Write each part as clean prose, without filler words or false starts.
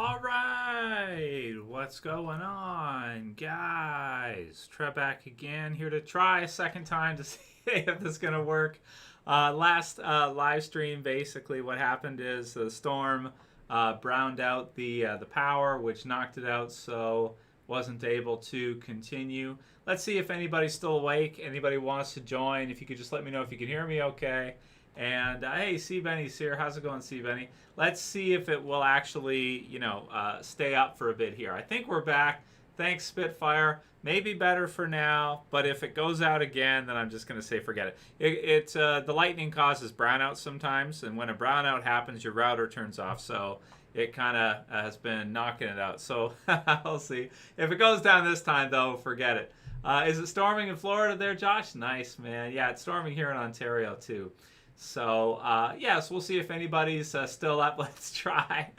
All right, what's going on, guys? Trey back again, here to try a second time to see if this is gonna work. Last live stream, basically, what happened is the storm browned out the power, which knocked it out, so wasn't able to continue. Let's see if anybody's still awake. Anybody wants to join? If you could just let me know if you can hear me, okay. And hey, C Benny's here. How's it going, C Benny? Let's see if it will actually, stay up for a bit here. I think we're back. Thanks, Spitfire. Maybe better for now, but if it goes out again, then I'm just going to say forget it. The lightning causes brownouts sometimes, and when a brownout happens, your router turns off. So it kind of has been knocking it out. So I'll see. If it goes down this time, though, forget it. Is it storming in Florida there, Josh? Nice, man. Yeah, it's storming here in Ontario, too. So, yes, we'll see if anybody's still up. Let's try.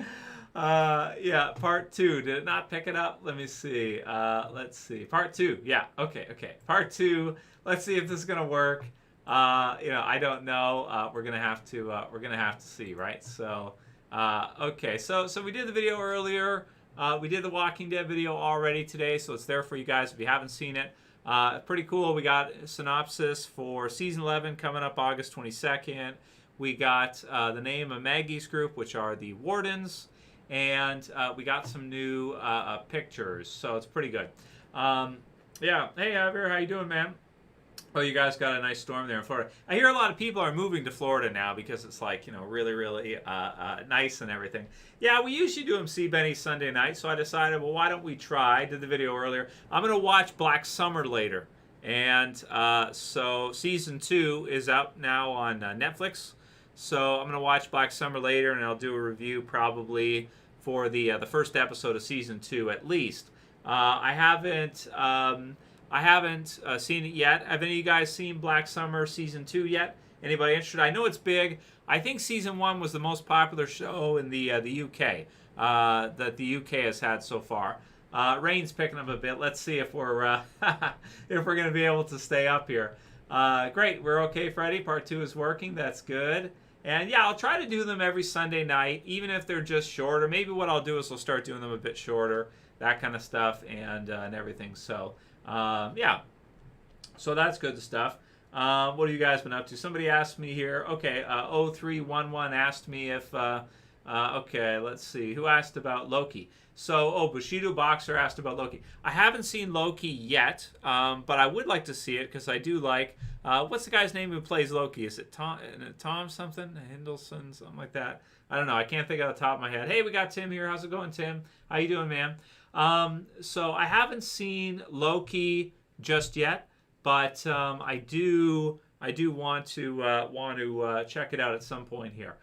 Yeah, part 2. Did it not pick it up? Let me see. Let's see. Part 2. Yeah, okay. Part 2. Let's see if this is going to work. I don't know. We're going to have to see, right? So, okay. So we did the video earlier. We did the Walking Dead video already today, so it's there for you guys if you haven't seen it. Pretty cool. We got a synopsis for season 11 coming up August 22nd. We got the name of Maggie's group, which are the Wardens, and we got some new pictures, so it's pretty good. Yeah. Hey, Aver, how you doing, man? Oh, you guys got a nice storm there in Florida. I hear a lot of people are moving to Florida now because it's like, really, really nice and everything. Yeah, we usually do them C. Benny Sunday night, so I decided, well, why don't we try? I did the video earlier. I'm going to watch Black Summer later. And so season 2 is out now on Netflix. So I'm going to watch Black Summer later, and I'll do a review probably for the first episode of season 2 at least. I haven't seen it yet. Have any of you guys seen Black Summer Season 2 yet? Anybody interested? I know it's big. I think Season 1 was the most popular show in the UK that the UK has had so far. Rain's picking up a bit. Let's see if we're if we're going to be able to stay up here. Great. We're okay, Freddie. Part 2 is working. That's good. And yeah, I'll try to do them every Sunday night, even if they're just shorter. Maybe what I'll do is I'll start doing them a bit shorter, that kind of stuff, and everything. So... yeah, so that's good stuff. What have you guys been up to? Somebody asked me here. Okay, 0311 asked me if, okay, let's see. Who asked about Loki? So, Bushido Boxer asked about Loki. I haven't seen Loki yet, but I would like to see it because I do like, what's the guy's name who plays Loki? Is it Tom something? Hendelson, something like that? I don't know. I can't think off the top of my head. Hey, we got Tim here. How's it going, Tim? How you doing, man? So I haven't seen Loki just yet, but I do want to check it out at some point here.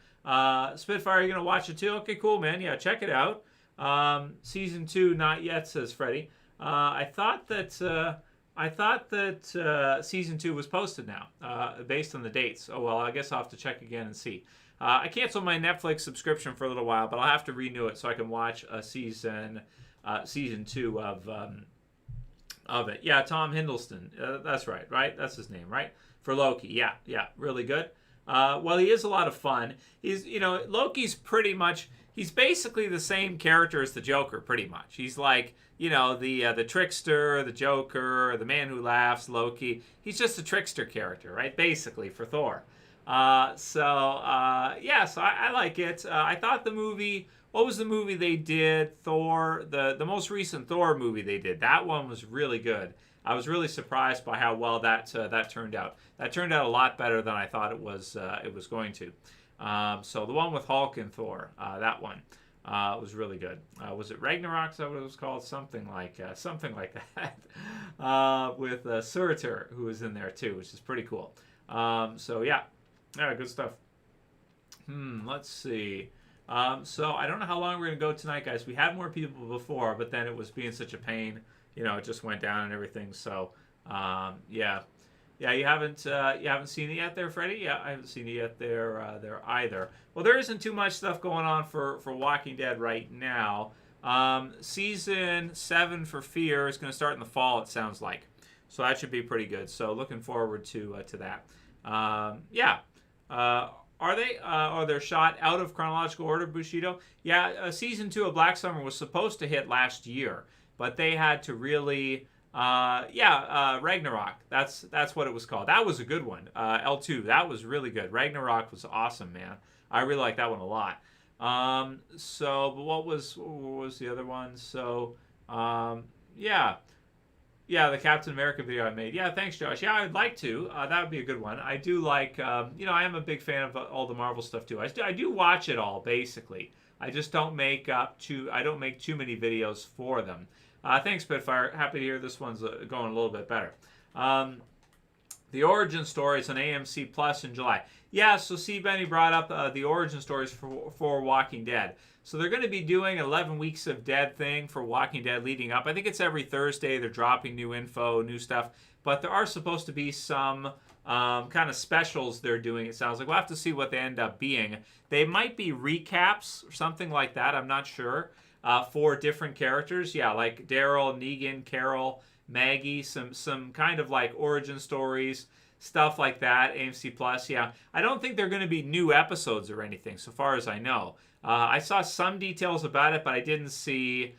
Spitfire, you gonna watch it too? Okay, cool, man. Yeah, check it out. Season 2, not yet, says Freddie. I thought that season 2 was posted now, based on the dates. Oh well, I guess I'll have to check again and see. I canceled my Netflix subscription for a little while, but I'll have to renew it so I can watch a season 2 of it. Yeah, Tom Hiddleston. That's right? That's his name, right? For Loki. Yeah, really good. Well, he is a lot of fun. Loki's pretty much, he's basically the same character as the Joker, pretty much. He's like, the trickster, the Joker, the man who laughs, Loki. He's just a trickster character, right? Basically, for Thor. So I like it. I thought the movie... What was the movie they did? Thor, the most recent Thor movie they did. That one was really good. I was really surprised by how well that turned out. That turned out a lot better than I thought it was going to. So the one with Hulk and Thor, that one was really good. Was it Ragnarok? Is that what it was called? Something like that. With Surtur, who was in there too, which is pretty cool. So yeah, good stuff. Let's see. So I don't know how long we're going to go tonight, guys. We had more people before, but then it was being such a pain. It just went down and everything. So, yeah. You haven't seen it yet there, Freddie? Yeah, I haven't seen it yet there either. Well, there isn't too much stuff going on for Walking Dead right now. Season 7 for Fear is going to start in the fall, it sounds like. So that should be pretty good. So looking forward to that. Yeah. Are they? Or they're shot out of chronological order, Bushido? Yeah, season 2 of Black Summer was supposed to hit last year, but they had to really, Ragnarok. That's what it was called. That was a good one. L2. That was really good. Ragnarok was awesome, man. I really like that one a lot. But what was the other one? So, yeah. Yeah, the Captain America video I made. Yeah, thanks, Josh. Yeah, I'd like to. That would be a good one. I do like, I am a big fan of all the Marvel stuff too. I do watch it all basically. I just don't make too many videos for them. Thanks, Spitfire. Happy to hear this one's going a little bit better. The origin stories on AMC Plus in July. Yeah, so C. Benny brought up the origin stories for Walking Dead. So they're going to be doing 11 weeks of Dead thing for Walking Dead leading up. I think it's every Thursday. They're dropping new info, new stuff. But there are supposed to be some kind of specials they're doing, it sounds like. We'll have to see what they end up being. They might be recaps or something like that. I'm not sure. For different characters. Yeah, like Daryl, Negan, Carol, Maggie. Some kind of like origin stories. Stuff like that. AMC Plus. Yeah. I don't think they're going to be new episodes or anything, so far as I know. I saw some details about it, but I didn't see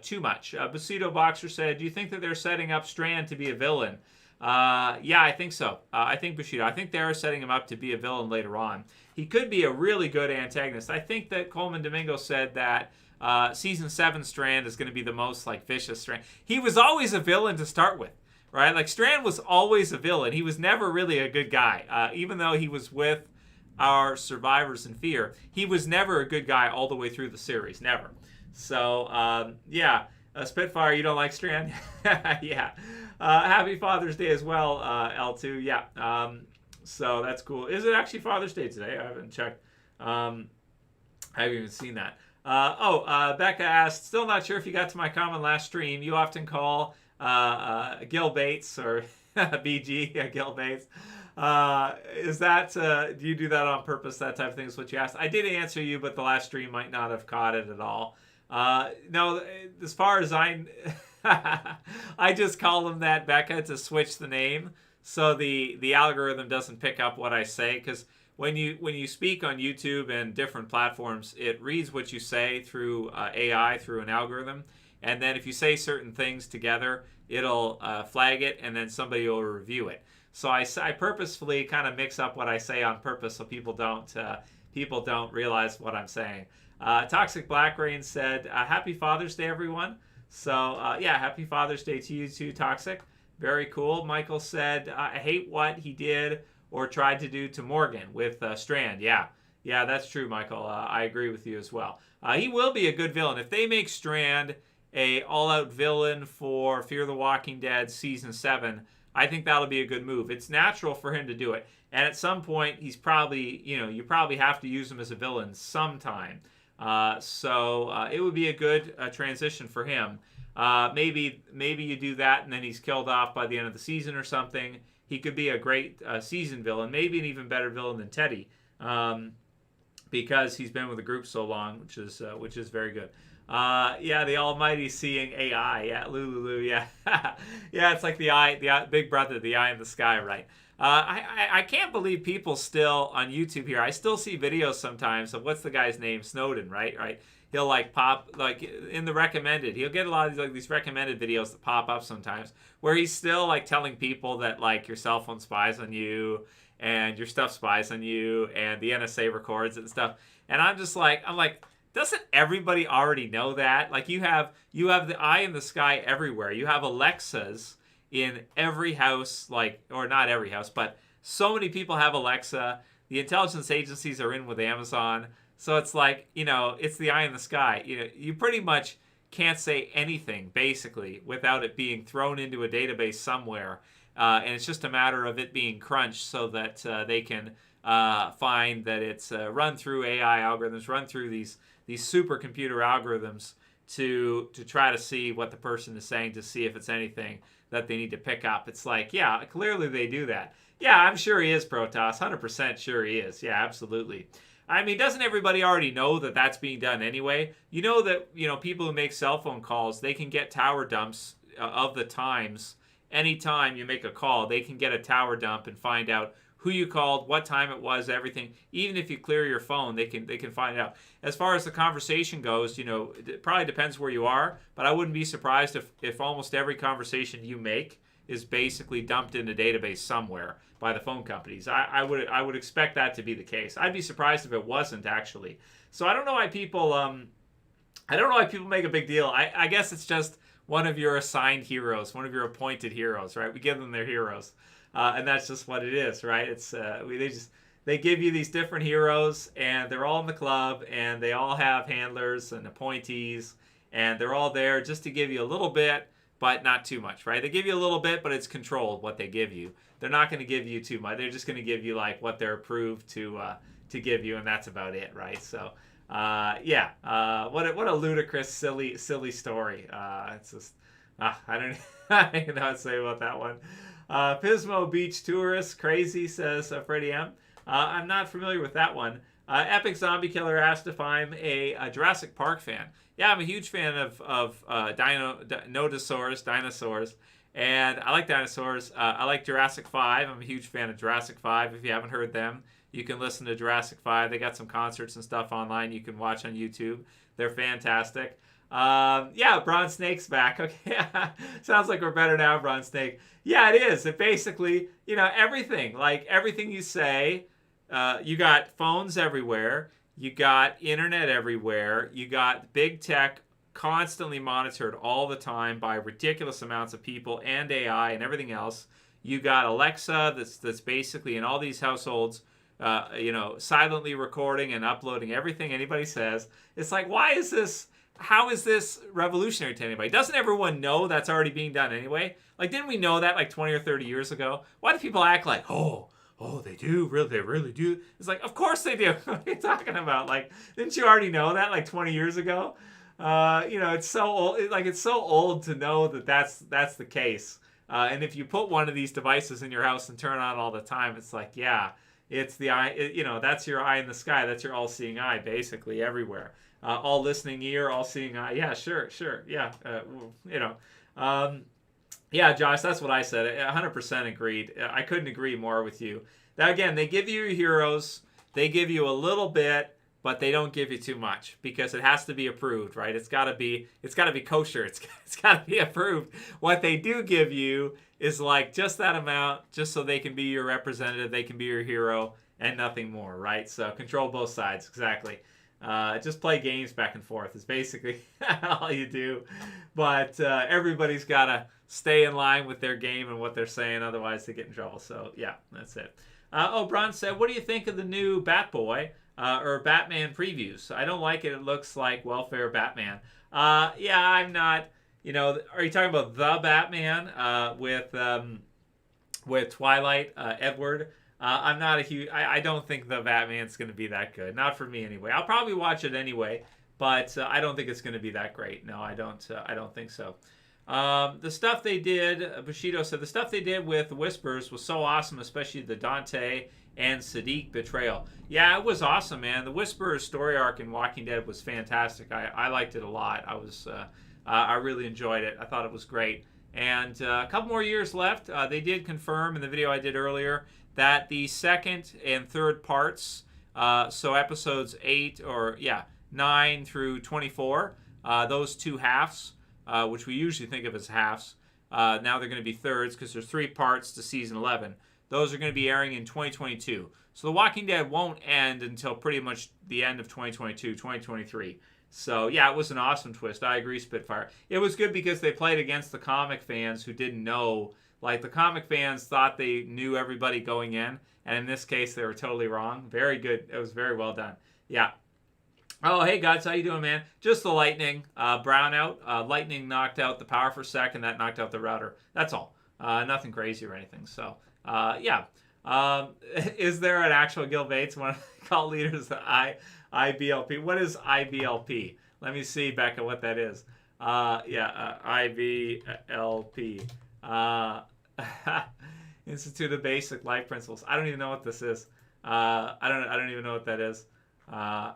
too much. Basuto Boxer said, do you think that they're setting up Strand to be a villain? Yeah, I think so. I think Bushido. I think they are setting him up to be a villain later on. He could be a really good antagonist. I think that Coleman Domingo said that season 7 Strand is going to be the most like vicious Strand. He was always a villain to start with, right? Like Strand was always a villain. He was never really a good guy, even though he was with our survivors in fear. He was never a good guy all the way through the series, never. So Spitfire, you don't like Strand? Yeah. Happy Father's Day as well, L2. Yeah. So that's cool. Is it actually Father's Day today? I haven't checked. I haven't even seen that. Becca asked, still not sure if you got to my comment last stream. You often call Gil Bates or BG Gil Bates. Is that, do you do that on purpose? That type of thing is what you asked. I did answer you, but the last stream might not have caught it at all. No, as far as I just call him that, Becca, to switch the name so the algorithm doesn't pick up what I say, because when you speak on YouTube and different platforms, it reads what you say through AI, through an algorithm, and then if you say certain things together, it'll flag it, and then somebody will review it. So I purposefully kind of mix up what I say on purpose so people don't realize what I'm saying. Toxic Black Rain said, Happy Father's Day, everyone. So, Happy Father's Day to you too, Toxic. Very cool. Michael said, I hate what he did or tried to do to Morgan with Strand. Yeah, that's true, Michael. I agree with you as well. He will be a good villain. If they make Strand a all-out villain for Fear the Walking Dead Season 7, I think that'll be a good move. It's natural for him to do it. And at some point, he's probably, you probably have to use him as a villain sometime. So it would be a good transition for him. Maybe you do that and then he's killed off by the end of the season or something. He could be a great season villain, maybe an even better villain than Teddy, because he's been with the group so long, which is very good. The Almighty seeing AI. Yeah, Lulu. Yeah, yeah. It's like the Big Brother, the eye in the sky, right? I can't believe people still on YouTube here. I still see videos sometimes of what's the guy's name, Snowden, right? He'll like pop like in the recommended. He'll get a lot of these recommended videos that pop up sometimes where he's still like telling people that like your cell phone spies on you and your stuff spies on you and the NSA records and stuff. And I'm like. Doesn't everybody already know that? Like you have the eye in the sky everywhere. You have Alexas in every house, or not every house, but so many people have Alexa. The intelligence agencies are in with Amazon. So it's like, it's the eye in the sky. You pretty much can't say anything basically without it being thrown into a database somewhere. And it's just a matter of it being crunched so that they can find that it's run through AI algorithms, run through these supercomputer algorithms to try to see what the person is saying, to see if it's anything that they need to pick up. It's like, yeah, clearly they do that. Yeah, I'm sure he is, Protoss. 100% sure he is. Yeah, absolutely. I mean, doesn't everybody already know that that's being done anyway? You know that, people who make cell phone calls, they can get tower dumps of the times. Anytime you make a call, they can get a tower dump and find out who you called, what time it was, everything. Even if you clear your phone, they can find out. As far as the conversation goes, it probably depends where you are, but I wouldn't be surprised if almost every conversation you make is basically dumped in a database somewhere by the phone companies. I would expect that to be the case. I'd be surprised if it wasn't, actually. So I don't know why people make a big deal. I guess it's just one of your assigned heroes, one of your appointed heroes, right? We give them their heroes, and that's just what it is, right? It's they give you these different heroes, and they're all in the club, and they all have handlers and appointees, and they're all there just to give you a little bit, but not too much, right? They give you a little bit, but it's controlled what they give you. They're not going to give you too much. They're just going to give you like what they're approved to give you, and that's about it, right? So. What a ludicrous, silly story. It's just, I don't know what to say about that one. Pismo Beach Tourist, crazy, says Freddie M. I'm not familiar with that one. Epic Zombie Killer asked if I'm a Jurassic Park fan. Yeah, I'm a huge fan of Dinosaurs, and I like dinosaurs. I like Jurassic 5. I'm a huge fan of Jurassic 5. If you haven't heard them, you can listen to Jurassic 5. They got some concerts and stuff online you can watch on YouTube. They're fantastic. Bronze Snake's back. Okay, sounds like we're better now, Bronze Snake. Yeah, it is. It basically, everything. Like, everything you say, you got phones everywhere. You got internet everywhere. You got big tech constantly monitored all the time by ridiculous amounts of people and AI and everything else. You got Alexa that's basically in all these households, silently recording and uploading everything anybody says. It's like, how is this revolutionary to anybody? Doesn't everyone know that's already being done anyway? Like, didn't we know that like 20 or 30 years ago? Why do people act like, oh, they do? Really, they really do? It's like, of course they do. What are you talking about? Like, didn't you already know that like 20 years ago? It's so old. It's so old to know that's the case. And if you put one of these devices in your house and turn on all the time, it's like, yeah, it's the eye. That's your eye in the sky. That's your all-seeing eye, basically everywhere. All listening ear, all-seeing eye. Yeah, sure. Yeah, yeah, Josh, that's what I said. 100% agreed. I couldn't agree more with you. Now, again, they give you your heroes. They give you a little bit, but they don't give you too much because it has to be approved, right? It's got to be kosher. It's got to be approved. What they do give you is like just that amount, just so they can be your representative, they can be your hero, and nothing more, right? So control both sides, exactly. Just play games back and forth is basically all you do. But everybody's got to stay in line with their game and what they're saying, otherwise they get in trouble. So yeah, that's it. Bron said, what do you think of the new Batboy or Batman previews? I don't like it. It looks like welfare Batman. I'm not. Are you talking about the Batman with Twilight Edward? I'm not a huge. I don't think the Batman's going to be that good. Not for me anyway. I'll probably watch it anyway, but I don't think it's going to be that great. No, I don't think so. The stuff they did, Bushido said, the stuff they did with Whispers was so awesome, especially the Dante and Sadiq betrayal. Yeah, it was awesome, man. The Whispers story arc in Walking Dead was fantastic. I liked it a lot. I really enjoyed it. I thought it was great. And a couple more years left. They did confirm in the video I did earlier that the second and third parts, so episodes 9 through 24, those two halves, which we usually think of as halves, now they're going to be thirds because there's 3 parts to season 11. Those are going to be airing in 2022. So The Walking Dead won't end until pretty much the end of 2022, 2023. So, yeah, it was an awesome twist. I agree, Spitfire. It was good because they played against the comic fans who didn't know. Like, the comic fans thought they knew everybody going in, and in this case, they were totally wrong. Very good. It was very well done. Yeah. Oh, hey, Gods, how you doing, man? Just the lightning brownout. Lightning knocked out the power for a second. That knocked out the router. That's all. Nothing crazy or anything. So, yeah. Is there an actual Gil Bates, one of the cult leaders, IBLP? What is IBLP? Let me see, Becca, what that is. IBLP. Institute of Basic Life Principles. I don't even know what this is. I don't even know what that is. I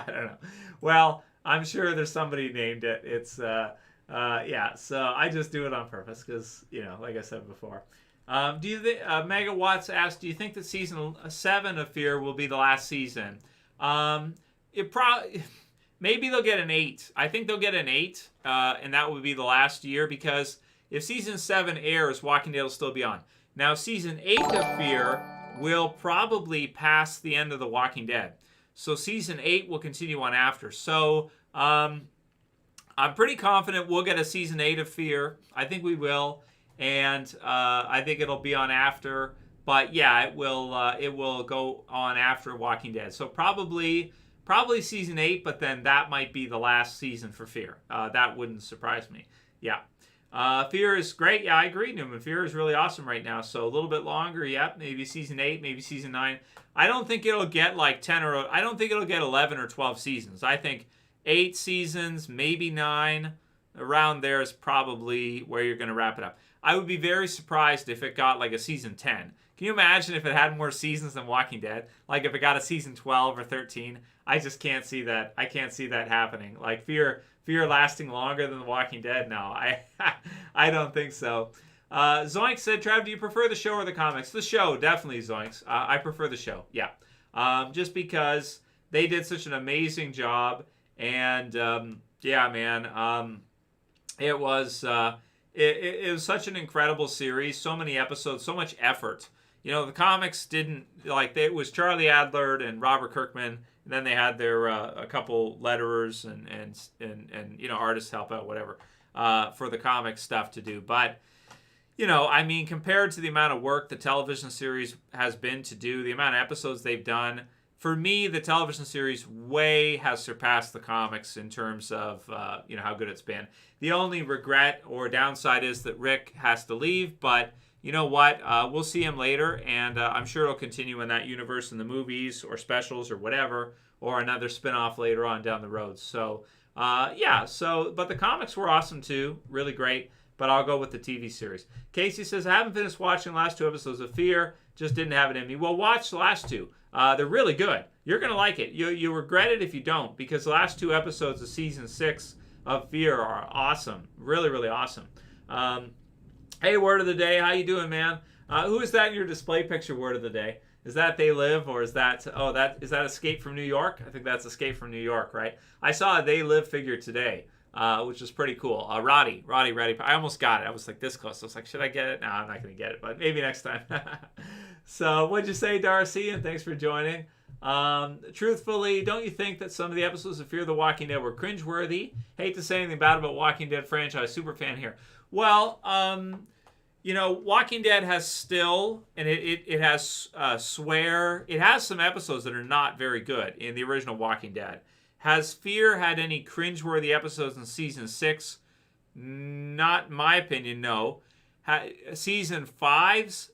don't know. Well, I'm sure there's somebody named it. It's so I just do it on purpose because, like I said before. Do you think Megawatts asked? Do you think that season 7 of Fear will be the last season? It probably maybe they'll get an 8. I think they'll get an 8, and that would be the last year because if season 7 airs, Walking Dead will still be on. Now season 8 of Fear will probably pass the end of The Walking Dead, so season 8 will continue on after. So I'm pretty confident we'll get a season 8 of Fear. I think we will. And I think it'll be on after, but yeah, it will go on after Walking Dead. So probably season 8, but then that might be the last season for Fear. That wouldn't surprise me. Yeah, Fear is great. Yeah, I agree, Newman. Fear is really awesome right now. So a little bit longer. Yep, maybe season 8, maybe season 9. I don't think it'll get like 10 or I don't think it'll get 11 or 12 seasons. I think 8 seasons, maybe 9. Around there is probably where you're going to wrap it up. I would be very surprised if it got like a season 10. Can you imagine if it had more seasons than Walking Dead? Like if it got a season 12 or 13? I just can't see that. I can't see that happening. Like Fear lasting longer than The Walking Dead? No, I don't think so. Zoinks said, Trav, do you prefer the show or the comics? The show, definitely, Zoinks. I prefer the show, yeah. Just because they did such an amazing job. And, yeah, man, it was... It was such an incredible series, so many episodes, so much effort. You know, the comics didn't, like, it was Charlie Adler and Robert Kirkman, and then they had their, a couple letterers and you know, artists help out, whatever, for the comic stuff to do. But, you know, I mean, compared to the amount of work the television series has been to do, the amount of episodes they've done, for me, the television series way has surpassed the comics in terms of, you know, how good it's been. The only regret or downside is that Rick has to leave, but you know what? We'll see him later, and I'm sure it'll continue in that universe in the movies or specials or whatever, or another spin-off later on down the road. So, yeah, but the comics were awesome too, really great, but I'll go with the TV series. Casey says, I haven't finished watching the last 2 episodes of Fear, just didn't have it in me. Well, watch the last 2. They're really good. You're going to like it. You regret it if you don't, because the last 2 episodes of season 6 of Fear are awesome. Really, really awesome. Hey, word of the day. How you doing, man? Who is that in your display picture, word of the day? Is that They Live, or is that, is that Escape from New York? I think that's Escape from New York, right? I saw a They Live figure today, which was pretty cool. Roddy, ready. I almost got it. I was like this close. I was like, should I get it? No, I'm not going to get it, but maybe next time. So what'd you say, Darcy? And thanks for joining. Truthfully, don't you think that some of the episodes of Fear the Walking Dead were cringeworthy? Hate to say anything bad about Walking Dead franchise. Super fan here. Well, you know, Walking Dead has still, and it has swear. It has some episodes that are not very good in the original Walking Dead. Has Fear had any cringeworthy episodes in season 6? Not in my opinion, no. Season 4's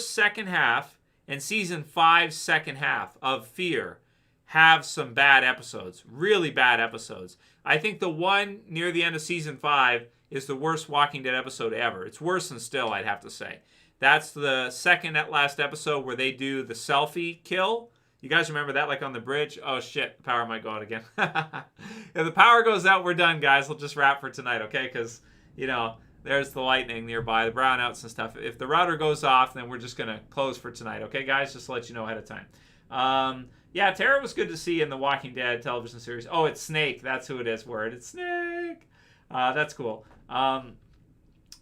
second half and season 5's second half of Fear have some bad episodes, really bad episodes. I think the one near the end of season 5 is the worst Walking Dead episode ever. It's worse than Still, I'd have to say. That's the second at last episode where they do the selfie kill. You guys remember that, like on the bridge? Oh shit, the power might go out again. If the power goes out, we're done, guys. We'll just wrap for tonight, okay? Because, you know, there's the lightning nearby, the brownouts and stuff. If the router goes off, then we're just going to close for tonight. Okay, guys? Just to let you know ahead of time. Yeah, Tara was good to see in the Walking Dead television series. Oh, it's Snake. That's who it is, word. It's Snake. That's cool.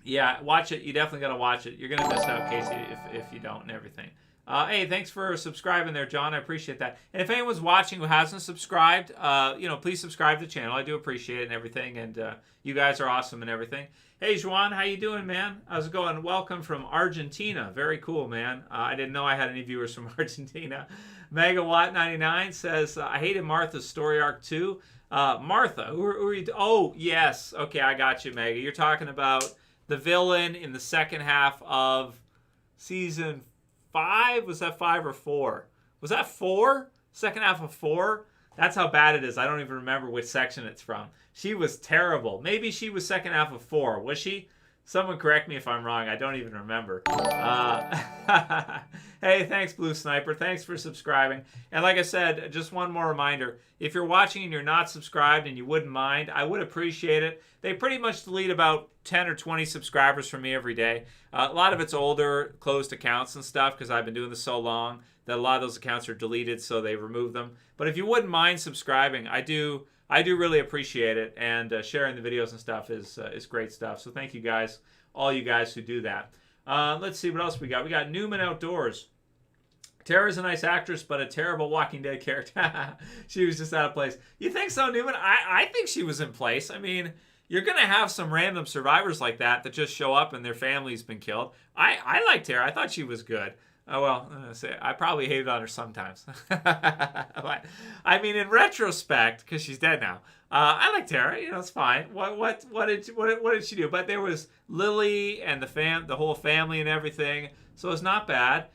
Yeah, watch it. You definitely got to watch it. You're going to miss out, Casey, if you don't and everything. Hey, thanks for subscribing there, John. I appreciate that. And if anyone's watching who hasn't subscribed, you know, please subscribe to the channel. I do appreciate it and everything. And you guys are awesome and everything. Hey, Juan, how you doing, man? How's it going? Welcome from Argentina. Very cool, man. I didn't know I had any viewers from Argentina. Megawatt99 says, I hated Martha's story arc too. Martha, who are you? Oh, yes. Okay, I got you, Mega. You're talking about the villain in the second half of season 5? Was that 5 or 4? Was that 4? Second half of 4? That's how bad it is. I don't even remember which section it's from. She was terrible. Maybe she was second half of 4. Was she? Someone correct me if I'm wrong. I don't even remember. Hey, thanks, Blue Sniper. Thanks for subscribing. And like I said, just one more reminder. If you're watching and you're not subscribed and you wouldn't mind, I would appreciate it. They pretty much delete about 10 or 20 subscribers from me every day. A lot of it's older, closed accounts and stuff because I've been doing this so long that a lot of those accounts are deleted, so they remove them. But if you wouldn't mind subscribing, I do really appreciate it, and sharing the videos and stuff is great stuff. So thank you guys, all you guys who do that. Let's see what else we got. We got Newman Outdoors. Tara's a nice actress, but a terrible Walking Dead character. She was just out of place. You think so, Newman? I think she was in place. I mean, you're going to have some random survivors like that just show up and their family's been killed. I liked Tara. I thought she was good. Oh, well, I probably hated on her sometimes. But, I mean, in retrospect, because she's dead now, I like Tara. You know, it's fine. What did she do? But there was Lily and the whole family and everything, so it's not bad.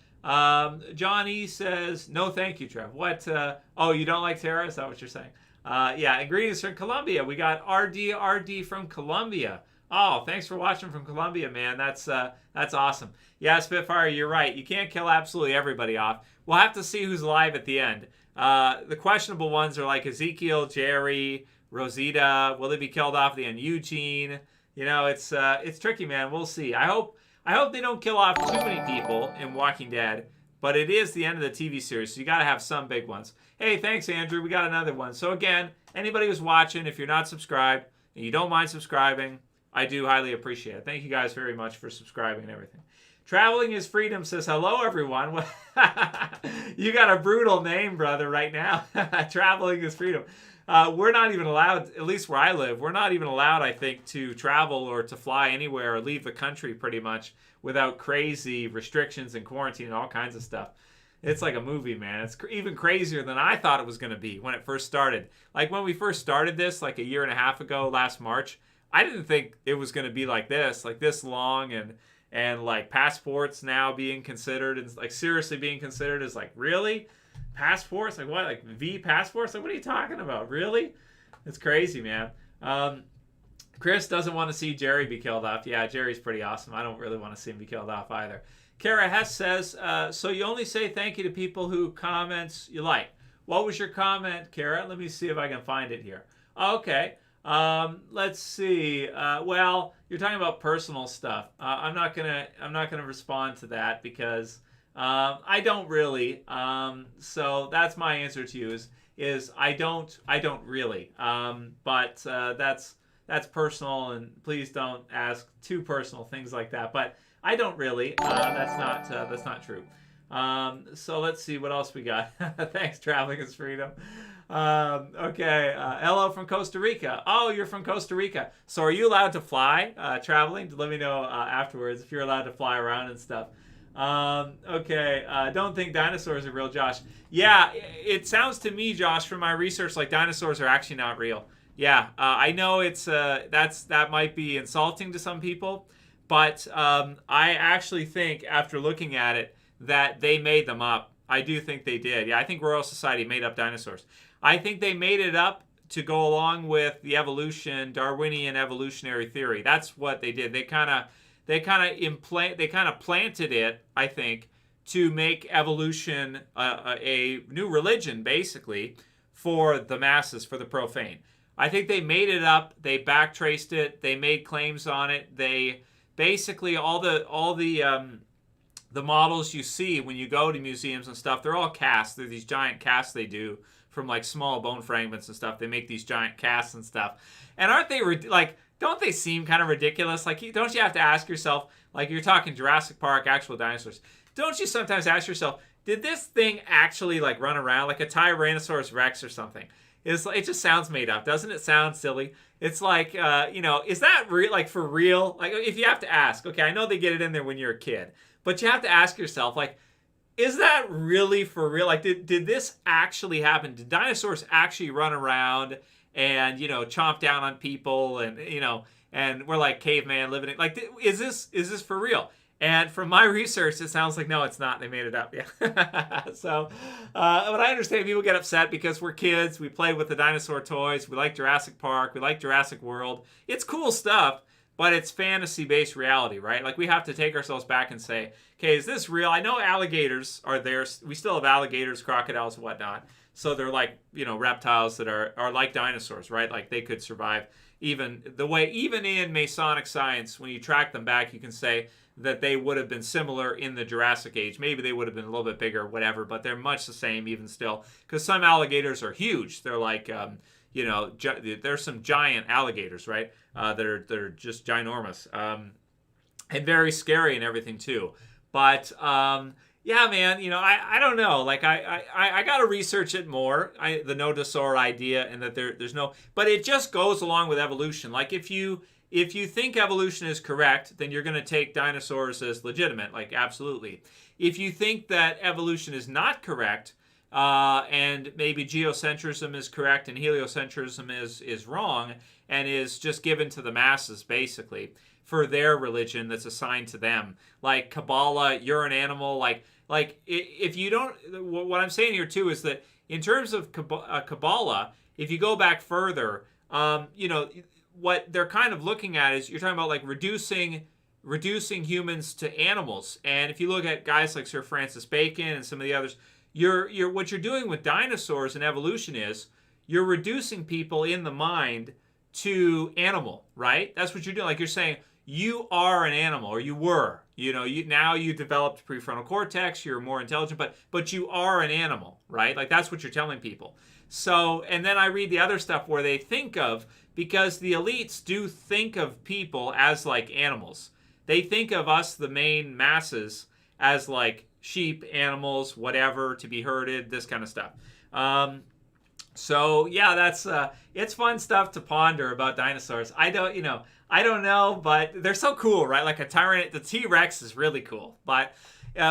Johnny says, no thank you, Trev. What? Oh, you don't like Tara? Is that what you're saying? Yeah, and greetings from Colombia. We got RD from Colombia. Oh, thanks for watching from Colombia, man. That's awesome. Yeah, Spitfire, you're right. You can't kill absolutely everybody off. We'll have to see who's alive at the end. The questionable ones are like Ezekiel, Jerry, Rosita. Will they be killed off at the end? Eugene. You know, it's tricky, man. We'll see. I hope they don't kill off too many people in Walking Dead, but it is the end of the TV series, so you got to have some big ones. Hey, thanks, Andrew. We got another one. So again, anybody who's watching, if you're not subscribed and you don't mind subscribing, I do highly appreciate it. Thank you guys very much for subscribing and everything. Traveling is Freedom says, hello, everyone. You got a brutal name, brother, right now. Traveling is Freedom. We're not even allowed, at least where I live, we're not even allowed, I think, to travel or to fly anywhere or leave the country pretty much without crazy restrictions and quarantine and all kinds of stuff. It's like a movie, man. It's even crazier than I thought it was going to be when it first started. Like when we first started this, like a year and a half ago, last March, I didn't think it was going to be like this long, and like passports now being considered, and like seriously being considered as like, really? Passports? Like what? Like V passports? Like what are you talking about? Really? It's crazy, man. Chris doesn't want to see Jerry be killed off. Yeah, Jerry's pretty awesome. I don't really want to see him be killed off either. Kara Hess says, so you only say thank you to people who comments you like. What was your comment, Kara? Let me see if I can find it here. Okay. Let's see. Well, you're talking about personal stuff. I'm not gonna respond to that because I don't really. So that's my answer to you is I don't really. But that's personal, and please don't ask too personal things like that. But I don't really. That's not true. So let's see what else we got. Thanks, Traveling is Freedom. Okay, hello from Costa Rica. Oh, you're from Costa Rica. So are you allowed to fly, traveling? Let me know afterwards if you're allowed to fly around and stuff. Okay, don't think dinosaurs are real, Josh. Yeah, it sounds to me, Josh, from my research, like dinosaurs are actually not real. Yeah, I know it's that might be insulting to some people, but I actually think after looking at it that they made them up. I do think they did. Yeah, I think Royal Society made up dinosaurs. I think they made it up to go along with the Darwinian evolutionary theory. That's what they did. They kind of planted it, I think, to make evolution a new religion, basically, for the masses, for the profane. I think they made it up. They backtraced it. They made claims on it. They basically all the models you see when you go to museums and stuff, they're all casts. They're these giant casts they do from like small bone fragments and stuff. They make these giant casts and stuff. And aren't they like, don't they seem kind of ridiculous? Like, don't you have to ask yourself, like you're talking Jurassic Park, actual dinosaurs. Don't you sometimes ask yourself, did this thing actually like run around like a Tyrannosaurus Rex or something? It just sounds made up. Doesn't it sound silly? It's like, is that real? Like for real? Like if you have to ask, okay, I know they get it in there when you're a kid, but you have to ask yourself, like, is that really for real? Like, did this actually happen? Did dinosaurs actually run around and, chomp down on people and, and we're like caveman living it? Like, is this for real? And from my research, it sounds like, no, it's not. They made it up. Yeah. So, but I understand people get upset because we're kids. We play with the dinosaur toys. We like Jurassic Park. We like Jurassic World. It's cool stuff. but it's fantasy-based reality, right? Like, we have to take ourselves back and say, okay, is this real? I know alligators are there. We still have alligators, crocodiles, and whatnot. So they're like, reptiles that are like dinosaurs, right? Like, they could survive even in Masonic science, when you track them back, you can say that they would have been similar in the Jurassic Age. Maybe they would have been a little bit bigger, whatever, but they're much the same even still. Because some alligators are huge. They're like, there's some giant alligators, right? That are just ginormous, and very scary and everything too. But yeah, man, I don't know. Like, I got to research it more. The no dinosaur idea, and that there's no, but it just goes along with evolution. Like, if you think evolution is correct, then you're going to take dinosaurs as legitimate, like, absolutely. If you think that evolution is not correct, and maybe geocentrism is correct and heliocentrism is wrong, and is just given to the masses, basically, for their religion that's assigned to them. Like Kabbalah, you're an animal. Like if you don't, what I'm saying here too is that in terms of Kabbalah, if you go back further, what they're kind of looking at is, you're talking about like reducing humans to animals. And if you look at guys like Sir Francis Bacon and some of the others, what you're doing with dinosaurs and evolution is you're reducing people in the mind to animal, right? That's what you're doing. Like, you're saying you are an animal, or you were. Now you developed prefrontal cortex, you're more intelligent, but you are an animal, right? Like, that's what you're telling people. So, and then I read the other stuff where they think of, because the elites do think of people as like animals. They think of us, the main masses, as like sheep, animals, whatever, to be herded, this kind of stuff. So yeah, that's it's fun stuff to ponder about dinosaurs. I don't know, but they're so cool, right? Like the T-Rex is really cool. But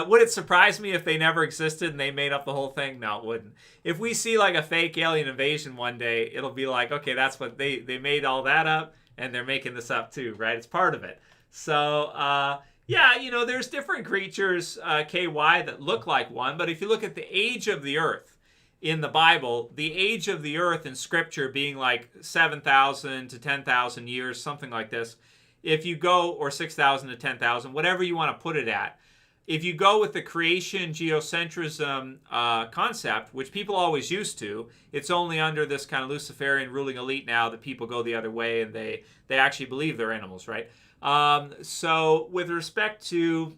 would it surprise me if they never existed and they made up the whole thing? No, it wouldn't. If we see like a fake alien invasion one day, it'll be like, okay, that's what they made all that up, and they're making this up too, right? It's part of it. So yeah, there's different creatures, KY, that look like one. But if you look at the age of the Earth in the Bible, the age of the Earth in Scripture being like 7,000 to 10,000 years, something like this. If you go, or 6,000 to 10,000, whatever you want to put it at. If you go with the creation geocentrism concept, which people always used to, it's only under this kind of Luciferian ruling elite now that people go the other way, and they actually believe they're animals, right? So with respect to,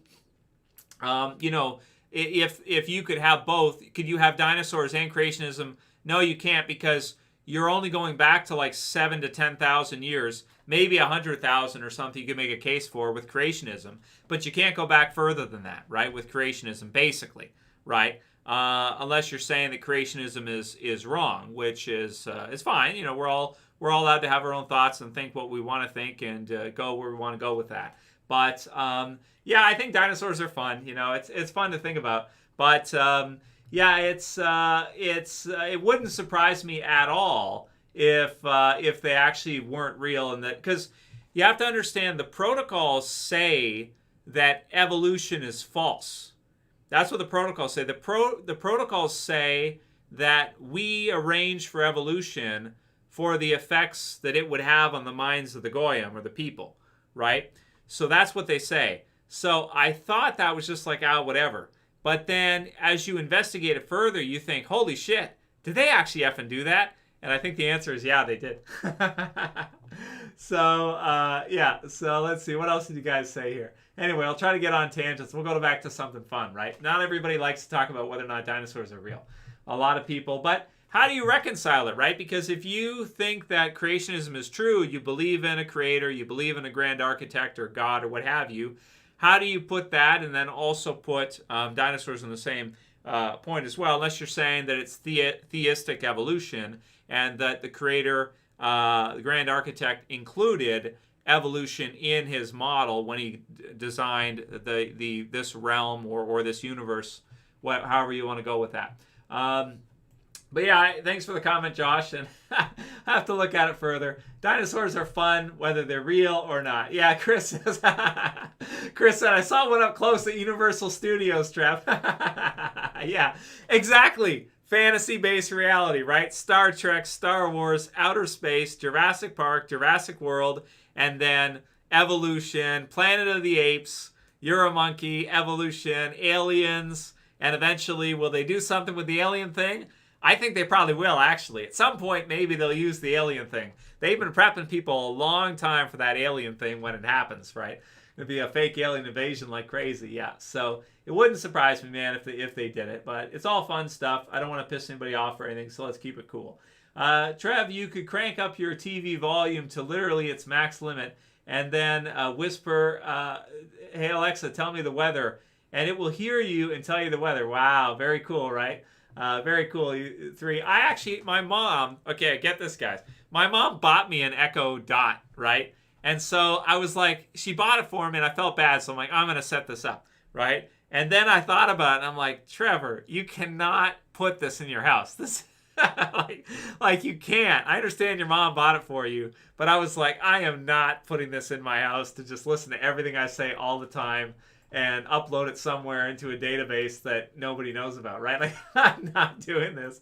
if you could have both, could you have dinosaurs and creationism? No, you can't, because you're only going back to like 7,000 to 10,000 years, maybe 100,000 or something you could make a case for with creationism, but you can't go back further than that, right? With creationism, basically, right? Unless you're saying that creationism is wrong, which is fine. We're all allowed to have our own thoughts and think what we want to think, and go where we want to go with that. But yeah, I think dinosaurs are fun. It's fun to think about. But yeah, it wouldn't surprise me at all if they actually weren't real, and that, because you have to understand, the protocols say that evolution is false. That's what the protocols say. The protocols say that we arrange for evolution for the effects that it would have on the minds of the Goyim, or the people, right? So that's what they say. So I thought that was just like, whatever. But then as you investigate it further, you think, holy shit, did they actually effing do that? And I think the answer is, yeah, they did. So, yeah. So let's see. What else did you guys say here? Anyway, I'll try to get on tangents. We'll go back to something fun, right? Not everybody likes to talk about whether or not dinosaurs are real. A lot of people. But how do you reconcile it, right? Because if you think that creationism is true, you believe in a creator, you believe in a grand architect or God or what have you, how do you put that and then also put dinosaurs on the same point as well, unless you're saying that it's theistic evolution, and that the creator, the grand architect, included evolution in his model when he designed this realm or this universe, however you want to go with that. But yeah, thanks for the comment, Josh, and I have to look at it further. Dinosaurs are fun, whether they're real or not. Yeah, Chris says, Chris said, I saw one up close at Universal Studios, Trev. Yeah, exactly. Fantasy-based reality, right? Star Trek, Star Wars, outer space, Jurassic Park, Jurassic World, and then evolution, Planet of the Apes, you're a monkey, evolution, aliens, and eventually will they do something with the alien thing? I think they probably will, actually. At some point, maybe they'll use the alien thing. They've been prepping people a long time for that alien thing when it happens, right? It'd be a fake alien invasion like crazy, yeah. So it wouldn't surprise me, man, if they did it. But it's all fun stuff. I don't want to piss anybody off or anything, so let's keep it cool. Trev, you could crank up your TV volume to literally its max limit and then whisper, hey, Alexa, tell me the weather. And it will hear you and tell you the weather. Wow, very cool, right? Very cool. My mom, okay, get this, guys. My mom bought me an Echo Dot, right? And so I was like, she bought it for me and I felt bad. So I'm like, I'm going to set this up, right? And then I thought about it and I'm like, Trevor, you cannot put this in your house. This like you can't. I understand your mom bought it for you, but I was like, I am not putting this in my house to just listen to everything I say all the time and upload it somewhere into a database that nobody knows about, right? Like, I'm not doing this.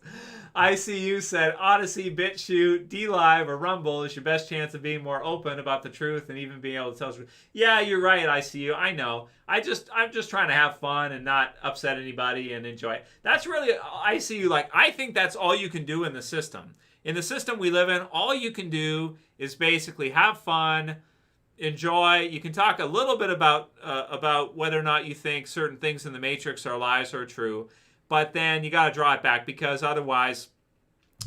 ICU said, Odyssey, BitChute, DLive, or Rumble is your best chance of being more open about the truth and even being able to tell the truth. Yeah, you're right, ICU. I know. I'm just trying to have fun and not upset anybody and enjoy it. That's really, ICU, like, I think that's all you can do in the system. In the system we live in, all you can do is basically have fun, enjoy. You can talk a little bit about whether or not you think certain things in the Matrix are lies or true, but then you got to draw it back because otherwise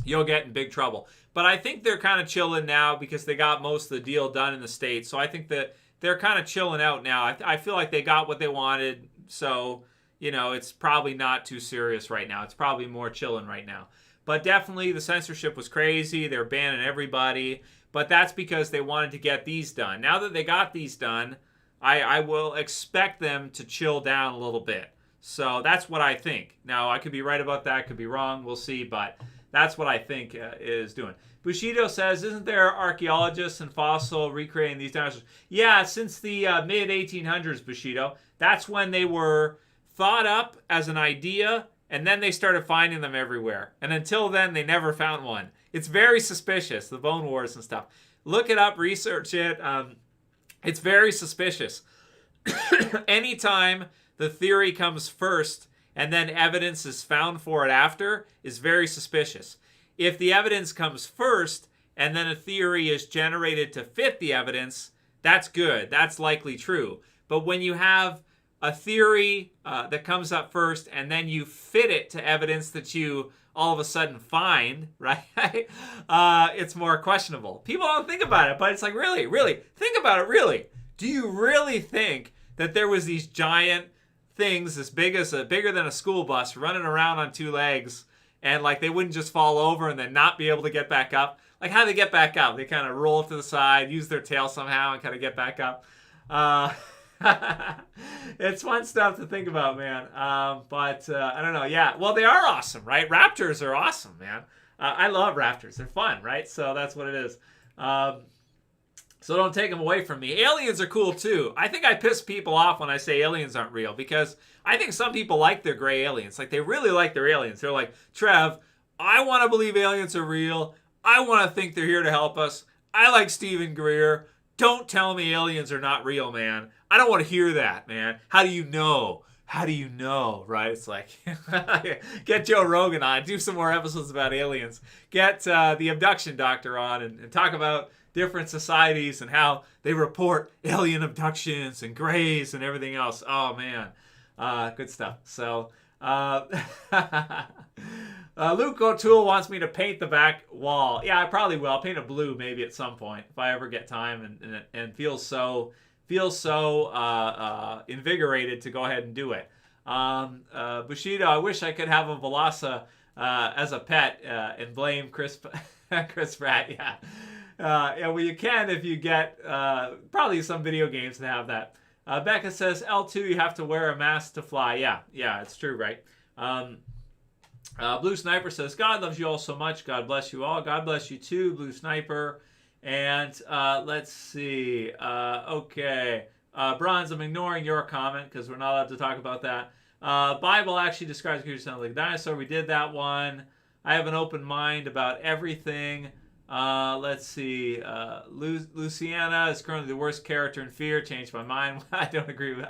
you'll get in big trouble. But I think they're kind of chilling now because they got most of the deal done in the States. So I think that they're kind of chilling out now. I feel like they got what they wanted. So, it's probably not too serious right now. It's probably more chilling right now. But definitely the censorship was crazy. They're banning everybody. But that's because they wanted to get these done. Now that they got these done, I will expect them to chill down a little bit. So that's what I think. Now, I could be right about that, could be wrong, we'll see, but that's what I think is doing. Bushido says, isn't there archaeologists and fossil recreating these dinosaurs? Yeah, since the mid-1800s, Bushido. That's when they were thought up as an idea, and then they started finding them everywhere. And until then, they never found one. It's very suspicious, the bone wars and stuff. Look it up, research it. It's very suspicious. Anytime the theory comes first and then evidence is found for it after is very suspicious. If the evidence comes first and then a theory is generated to fit the evidence, that's good. That's likely true. But when you have a theory that comes up first and then you fit it to evidence that you all of a sudden find, right? It's more questionable. People don't think about it, but it's like, really? Think about it, really. Do you really think that there was these giant things bigger than a school bus running around on two legs and like they wouldn't just fall over and then not be able to get back up? Like, how do they get back up? They kind of roll to the side, use their tail somehow and kind of get back up. It's fun stuff to think about, man. But I don't know. Yeah, well, they are awesome, right? Raptors are awesome, man. I love raptors. They're fun, right? So that's what it is. So don't take them away from me. Aliens are cool, too. I think I piss people off when I say aliens aren't real because I think some people like their gray aliens. Like, they really like their aliens. They're like, Trev, I want to believe aliens are real. I want to think they're here to help us. I like Stephen Greer. Don't tell me aliens are not real, man. I don't want to hear that, man. How do you know? How do you know, right? It's like, get Joe Rogan on. Do some more episodes about aliens. Get the abduction doctor on and talk about different societies and how they report alien abductions and grays and everything else. Oh, man. Good stuff. So, Luke O'Toole wants me to paint the back wall. Yeah, I probably will. I'll paint it blue maybe at some point if I ever get time and feel so invigorated to go ahead and do it. Bushido, I wish I could have a Velasa as a pet and blame Chris Pratt. Yeah. Yeah, well, you can if you get probably some video games that have that. Becca says, L2, you have to wear a mask to fly. Yeah, it's true, right? Blue Sniper says, God loves you all so much. God bless you all. God bless you too, Blue Sniper. And let's see. Okay. Bronze, I'm ignoring your comment because we're not allowed to talk about that. Bible actually describes creatures sound like a dinosaur. We did that one. I have an open mind about everything. Let's see. Luciana is currently the worst character in Fear. Changed my mind. I don't agree with.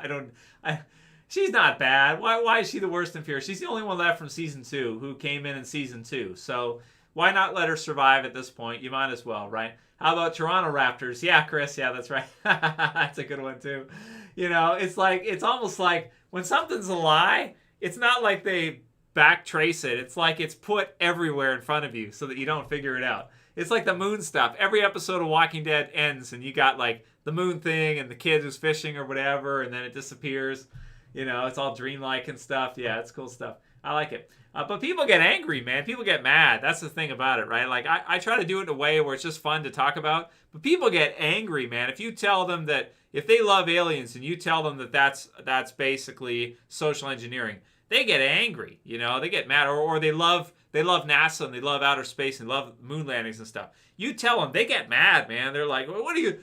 She's not bad. Why is she the worst in Fear? She's the only one left from season 2 who came in season 2. So why not let her survive at this point? You might as well, right? How about Toronto Raptors? Yeah, Chris. Yeah, that's right. That's a good one too. You know, it's almost like when something's a lie, it's not like they backtrace it. It's like it's put everywhere in front of you so that you don't figure it out. It's like the moon stuff. Every episode of Walking Dead ends and you got like the moon thing and the kid who's fishing or whatever, and then it disappears. You know, it's all dreamlike and stuff. Yeah, it's cool stuff. I like it. But people get angry, man. People get mad. That's the thing about it, right? Like, I try to do it in a way where it's just fun to talk about. But people get angry, man. If you tell them that, if they love aliens and you tell them that that's basically social engineering, they get angry, you know? They get mad. Or they love NASA and they love outer space and love moon landings and stuff. You tell them, they get mad, man. They're like, how do you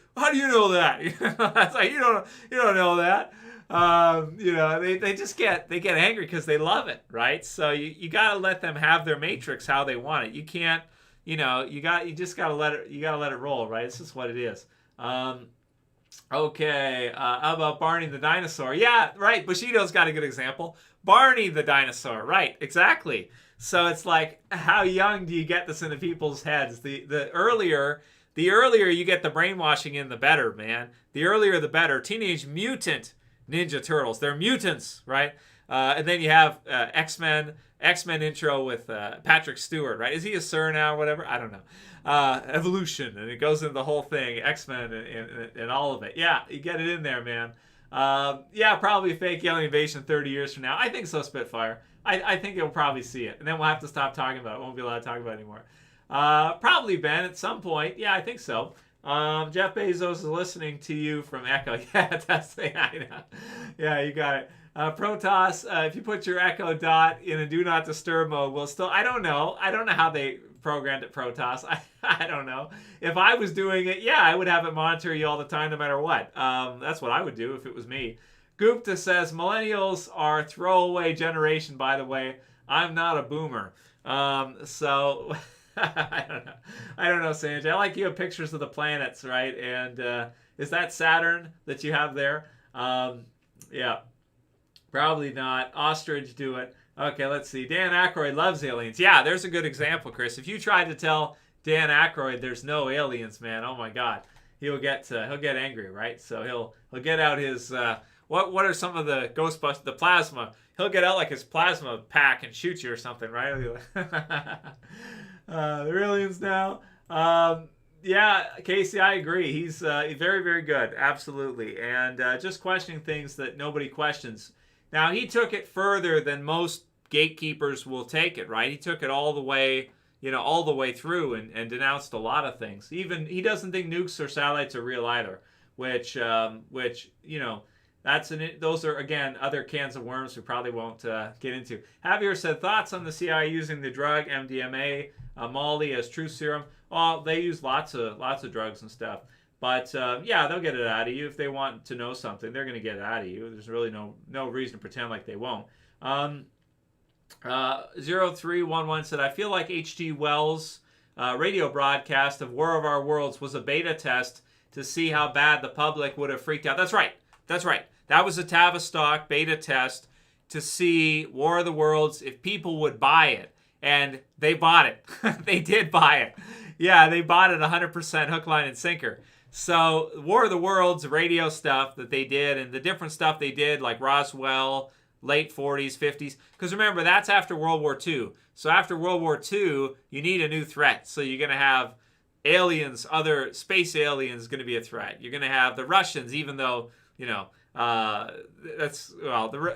know that? It's like, you don't know that. You know, they get angry because they love it, right? So you got to let them have their matrix how they want it. You can't, you know, you just got to let it roll, right? It's just what it is. Okay, how about Barney the dinosaur? Yeah, right. Bushido's got a good example. Barney the dinosaur, right? Exactly. So it's like, how young do you get this into people's heads? The earlier you get the brainwashing in, the better, man. The earlier the better. Teenage Mutant Ninja Turtles. They're mutants, right? And then you have X-Men intro with Patrick Stewart, right? Is he a Sir now or whatever? I don't know. Evolution, and it goes into the whole thing. X-Men and all of it. Yeah, you get it in there, man. Yeah, probably a fake alien invasion 30 years from now. I think so, Spitfire. I think you'll probably see it. And then we'll have to stop talking about it. Won't be allowed to talk about it anymore. Probably, Ben, at some point. Yeah, I think so. Jeff Bezos is listening to you from Echo. Yeah, that's the I know. Yeah, you got it. Protoss, if you put your Echo Dot in a do not disturb mode, will still. I don't know how they programmed it, Protoss. I don't know. If I was doing it, yeah, I would have it monitor you all the time, no matter what. That's what I would do if it was me. Gupta says millennials are a throwaway generation. By the way, I'm not a boomer, so. I don't know, Sanjay. I like you have pictures of the planets, right? And is that Saturn that you have there? Yeah, probably not. Ostrich, do it. Okay, let's see. Dan Aykroyd loves aliens. Yeah, there's a good example, Chris. If you tried to tell Dan Aykroyd there's no aliens, man, oh my God, he'll get angry, right? So he'll get out his what are some of the Ghostbusters? The plasma. He'll get out like his plasma pack and shoot you or something, right? They're aliens now. Yeah, Casey, I agree. He's very, very good. Absolutely. And just questioning things that nobody questions. Now, he took it further than most gatekeepers will take it, right? He took it all the way, all the way through and denounced a lot of things. Even he doesn't think nukes or satellites are real either, which those are, again, other cans of worms we probably won't get into. Javier said, thoughts on the CIA using the drug MDMA, Molly as truth serum? Well, they use lots of drugs and stuff. But, yeah, they'll get it out of you. If they want to know something, they're going to get it out of you. There's really no reason to pretend like they won't. 0311 said, I feel like H.G. Wells' radio broadcast of War of Our Worlds was a beta test to see how bad the public would have freaked out. That's right. That was a Tavistock beta test to see War of the Worlds if people would buy it. And they bought it. They did buy it. Yeah, they bought it 100% hook, line, and sinker. So War of the Worlds radio stuff that they did and the different stuff they did, like Roswell, late 40s, 50s. Because remember, that's after World War II. So after World War II, you need a new threat. So you're going to have aliens, other space aliens going to be a threat. You're going to have the Russians, even though,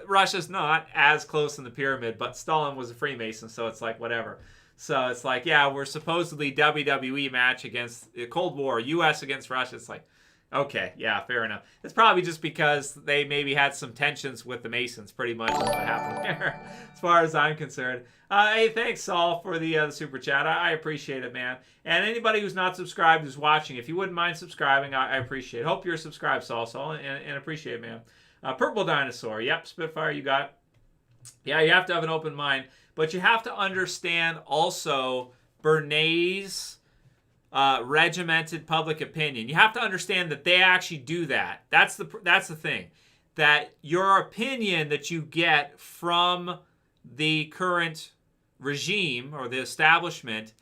Russia's not as close in the pyramid, but Stalin was a Freemason, so it's like whatever. So it's like, yeah, we're supposedly WWE match against Cold War, U.S. against Russia. It's like, okay, yeah, fair enough. It's probably just because they maybe had some tensions with the Masons, pretty much is what happened there, as far as I'm concerned. Hey, thanks, Saul, for the super chat. I appreciate it, man. And anybody who's not subscribed who's watching, if you wouldn't mind subscribing, I appreciate it. Hope you're subscribed, Saul, and appreciate it, man. Purple Dinosaur. Yep, Spitfire, you got it. Yeah, you have to have an open mind. But you have to understand also Bernays' regimented public opinion. You have to understand that they actually do that. That's the thing. That your opinion that you get from the current regime or the establishment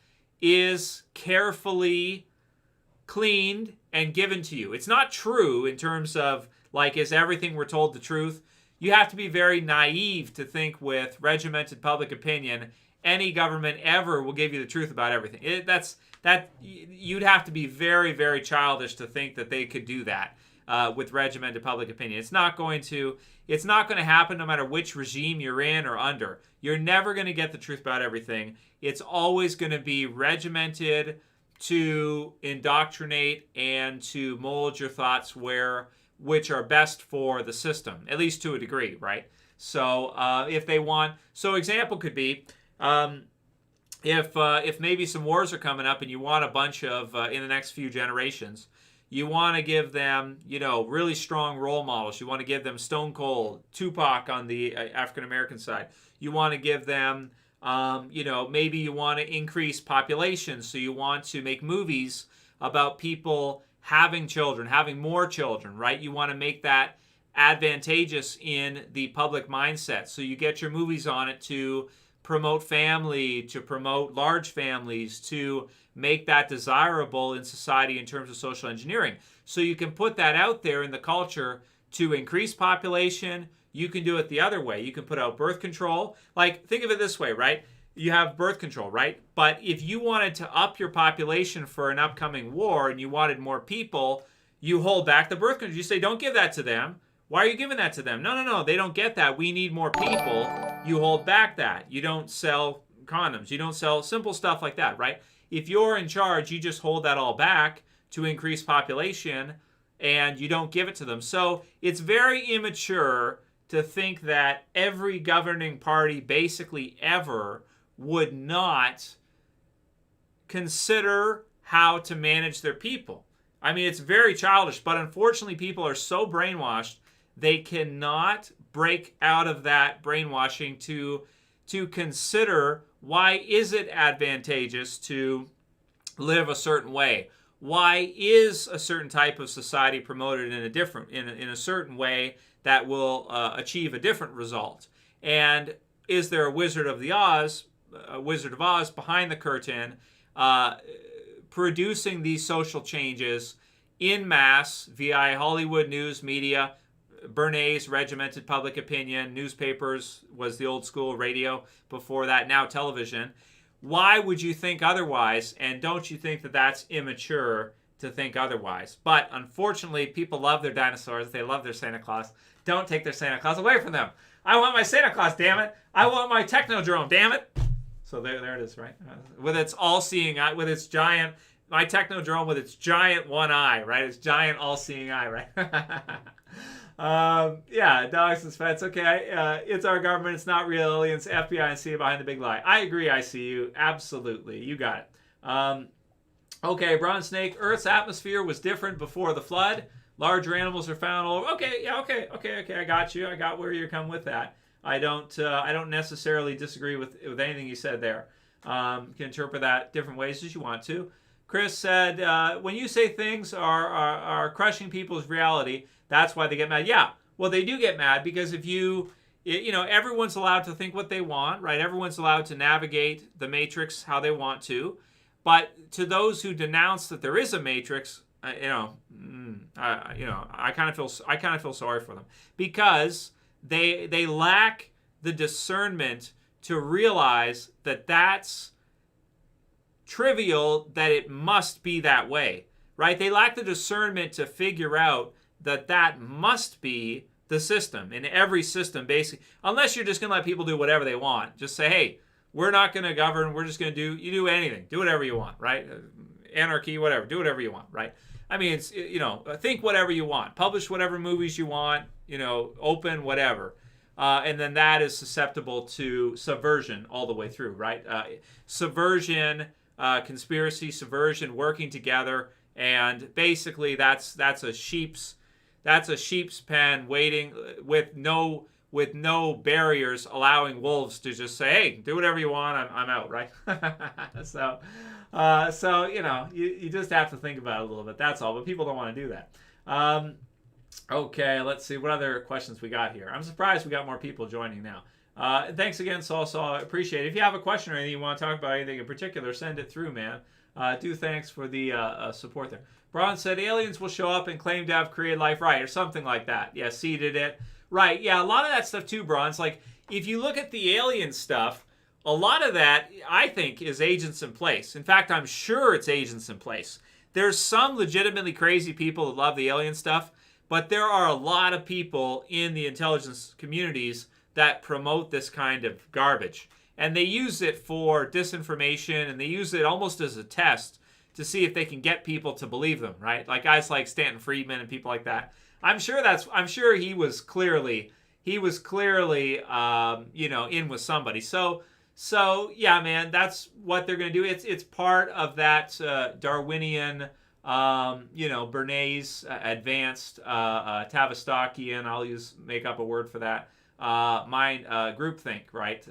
is carefully cleaned and given to you. It's not true in terms of, like, is everything we're told the truth? You have to be very naive to think with regimented public opinion any government ever will give you the truth about everything. You'd have to be very, very childish to think that they could do that with regimented public opinion. It's not going to happen no matter which regime you're in or under. You're never going to get the truth about everything. It's always going to be regimented to indoctrinate and to mold your thoughts which are best for the system, at least to a degree, right? So if they want, so example could be, if maybe some wars are coming up and you want a bunch of in the next few generations, you want to give them, really strong role models. You want to give them Stone Cold, Tupac on the African American side. You want to give them, maybe you want to increase population, so you want to make movies about people having children, having more children, right? You want to make that advantageous in the public mindset. So you get your movies on it to promote family, to promote large families, to make that desirable in society in terms of social engineering. So you can put that out there in the culture to increase population. You can do it the other way. You can put out birth control. Like, think of it this way, right? You have birth control, right? But if you wanted to up your population for an upcoming war and you wanted more people, you hold back the birth control. You say, don't give that to them. Why are you giving that to them? No, they don't get that. We need more people. You hold back that. You don't sell condoms. You don't sell simple stuff like that, right? If you're in charge, you just hold that all back to increase population and you don't give it to them. So it's very immature to think that every governing party basically ever would not consider how to manage their people. I mean, it's very childish, but unfortunately people are so brainwashed they cannot break out of that brainwashing to consider, why is it advantageous to live a certain way? Why is a certain type of society promoted in a certain way that will achieve a different result? And is there a Wizard of Oz behind the curtain producing these social changes in mass via Hollywood news media, Bernays, regimented public opinion, newspapers was the old school, radio before that, now television. Why would you think otherwise? And don't you think that that's immature to think otherwise? But unfortunately, people love their dinosaurs. They love their Santa Claus. Don't take their Santa Claus away from them. I want my Santa Claus, damn it. I want my Technodrome, damn it. So there it is, right? With its all-seeing eye, with its giant, my Technodrome with its giant one eye, right? Its giant all-seeing eye, right? Yeah, dogs and pets. Okay, it's our government. It's not real aliens. FBI and CIA behind the big lie. I agree, ICU. Absolutely. You got it. Okay, Brown Snake. Earth's atmosphere was different before the flood. Larger animals are found all over. Okay, yeah, okay. I got you. I got where you're coming with that. I don't necessarily disagree with anything you said there. You can interpret that different ways as you want to. Chris said, when you say things are crushing people's reality, that's why they get mad. Yeah, well, they do get mad because if everyone's allowed to think what they want, right? Everyone's allowed to navigate the matrix how they want to. But to those who denounce that there is a matrix, I kind of feel sorry for them because they lack the discernment to realize that that's trivial, that it must be that way, right? They lack the discernment to figure out that must be the system. In every system, basically, unless you're just going to let people do whatever they want. Just say, hey, we're not going to govern. We're just going to do anything. Do whatever you want, right? Anarchy, whatever. Do whatever you want, right? I mean, it's, think whatever you want. Publish whatever movies you want, open whatever. And then that is susceptible to subversion all the way through, right? Subversion, conspiracy, subversion, working together. And basically that's a sheep's pen waiting with no with no barriers, allowing wolves to just say, hey, do whatever you want, I'm out, right? So you just have to think about it a little bit, that's all, but people don't want to do that. Okay, let's see what other questions we got here. I'm surprised we got more people joining now. Thanks again, Saul. I appreciate it. If you have a question or anything you want to talk about, anything in particular, send it through, man. Thanks for the support there. Braun said aliens will show up and claim to have created life, right, or something like that. Yeah, seeded it. Right, yeah, a lot of that stuff too, Braun. Like, if you look at the alien stuff, a lot of that, I think, is agents in place. In fact, I'm sure it's agents in place. There's some legitimately crazy people that love the alien stuff, but there are a lot of people in the intelligence communities that promote this kind of garbage. And they use it for disinformation, and they use it almost as a test to see if they can get people to believe them, right? Like guys like Stanton Friedman and people like that. I'm sure he was clearly in with somebody. So yeah, man, that's what they're going to do. It's part of that Darwinian, Bernays advanced Tavistokian. I'll make up a word for that. Mind groupthink, right?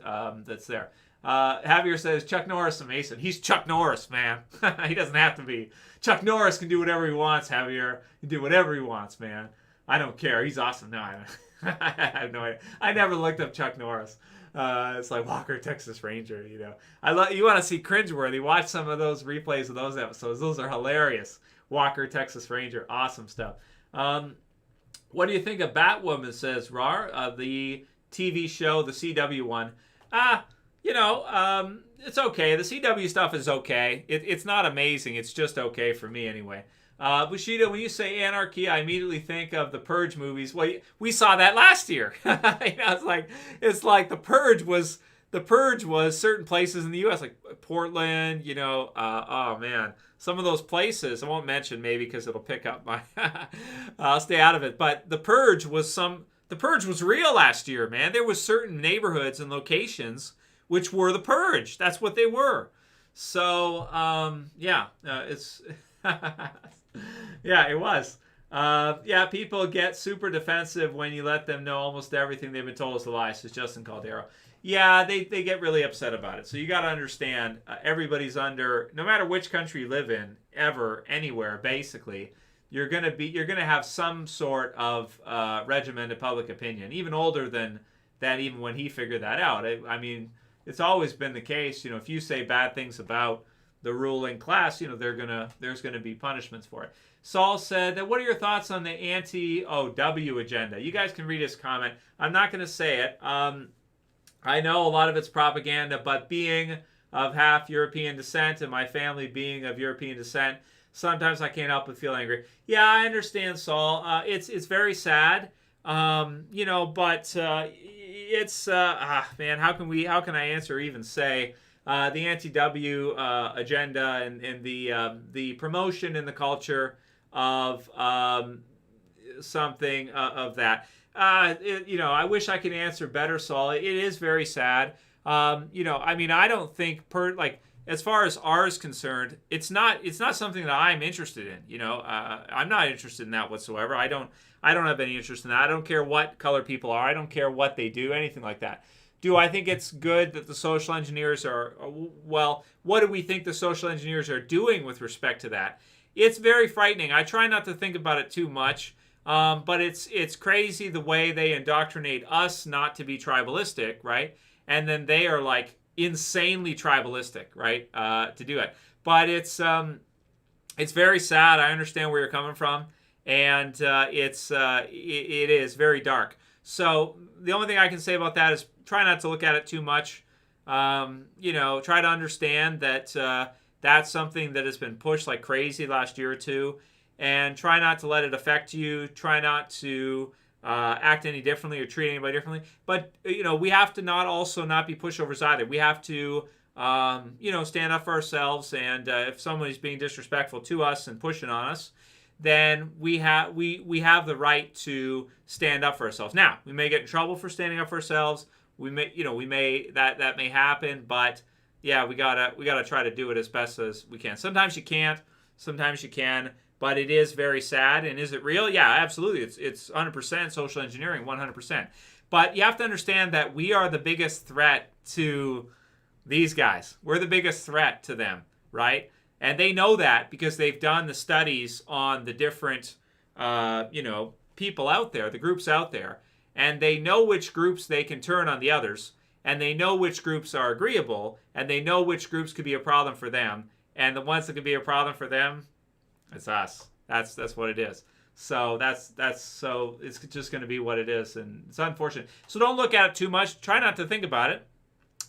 That's there. Javier says Chuck Norris and Mason. He's Chuck Norris, man. He doesn't have to be. Chuck Norris can do whatever he wants, Javier. He can do whatever he wants, man. I don't care. He's awesome. No, I have no idea. I never looked up Chuck Norris. It's like Walker, Texas Ranger, You want to see cringeworthy, watch some of those replays of those episodes. Those are hilarious. Walker, Texas Ranger. Awesome stuff. What do you think of Batwoman, says Rar, the TV show, the CW one? It's okay. The CW stuff is okay. It's not amazing. It's just okay for me anyway. Bushido, when you say anarchy, I immediately think of the Purge movies. Well, we saw that last year. It's like the Purge was certain places in the U.S. like Portland. Oh man, some of those places I won't mention maybe because it'll pick up my. I'll stay out of it. But the Purge was real last year, man. There was certain neighborhoods and locations which were the Purge. That's what they were. So it's. Yeah, it was. People get super defensive when you let them know almost everything they've been told is a lie, says Justin Caldero. Yeah, they get really upset about it. So you got to understand, everybody's under, no matter which country you live in, ever, anywhere, basically, you're gonna have some sort of regimented public opinion, even older than even when he figured that out. I mean, it's always been the case. If you say bad things about the ruling class, there's gonna be punishments for it. Saul said, what are your thoughts on the anti-OW agenda? You guys can read his comment. I'm not gonna say it. I know a lot of it's propaganda, but being of half European descent and my family being of European descent, sometimes I can't help but feel angry. Yeah, I understand, Saul. It's very sad. But it's man, how can I answer or even say the anti-W agenda and the promotion in the culture of something of that. I wish I could answer better, Saul. It is very sad. I don't think as far as R is concerned, it's not something that I'm interested in. I'm not interested in that whatsoever. I don't have any interest in that. I don't care what color people are. I don't care what they do, anything like that. Do I think it's good that the social engineers what do we think the social engineers are doing with respect to that? It's very frightening. I try not to think about it too much, but it's crazy the way they indoctrinate us not to be tribalistic, right? And then they are like insanely tribalistic, right? To do it. But it's very sad. I understand where you're coming from, and it is very dark. So the only thing I can say about that is try not to look at it too much. Try to understand that that's something that has been pushed like crazy last year or two, and try not to let it affect you. Try not to act any differently or treat anybody differently. But we have to not be pushovers either. We have to stand up for ourselves. And if somebody's being disrespectful to us and pushing on us, then we have the right to stand up for ourselves. Now, we may get in trouble for standing up for ourselves. We may that may happen, but yeah, we gotta try to do it as best as we can. Sometimes you can't, sometimes you can, but it is very sad. And is it real? Yeah, absolutely. It's 100% social engineering, 100%. But you have to understand that we are the biggest threat to these guys. We're the biggest threat to them, right? And they know that because they've done the studies on the different, people out there, the groups out there. And they know which groups they can turn on the others. And they know which groups are agreeable. And they know which groups could be a problem for them. And the ones that could be a problem for them, it's us. That's what it is. So so it's just going to be what it is, and it's unfortunate. So don't look at it too much. Try not to think about it.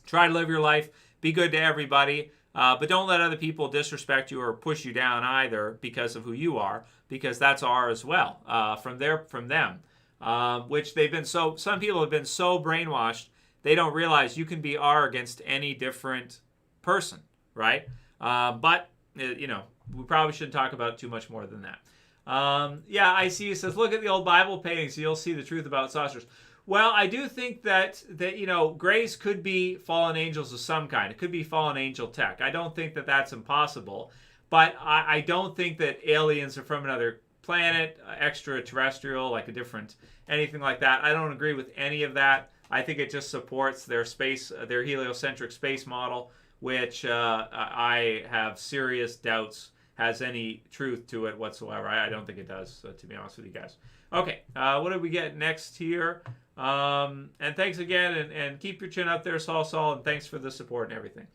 Try to live your life. Be good to everybody, but don't let other people disrespect you or push you down either because of who you are, because that's ours as well from them. Which they've been so. Some people have been so brainwashed they don't realize you can be R against any different person, right? But we probably shouldn't talk about it too much more than that. I see. He says, look at the old Bible paintings. You'll see the truth about saucers. Well, I do think that grays could be fallen angels of some kind. It could be fallen angel tech. I don't think that that's impossible. But I don't think that aliens are from another planet, extraterrestrial, like a different, anything like that. I don't agree with any of that. I think it just supports their heliocentric space model, which I have serious doubts has any truth to it whatsoever. I don't think it does, to be honest with you guys. Okay, what do we get next here? And thanks again, and keep your chin up there, Saul, and thanks for the support and everything.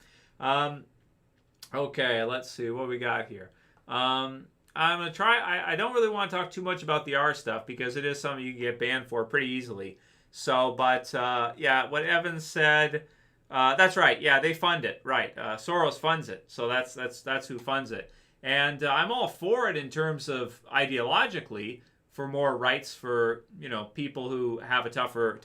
Okay, let's see what we got here. I'm going to try, I don't really want to talk too much about the R stuff because it is something you can get banned for pretty easily. So, but what Evan said, that's right. Yeah, they fund it, right. Soros funds it, so that's who funds it. And I'm all for it in terms of ideologically for more rights for people who have a tougher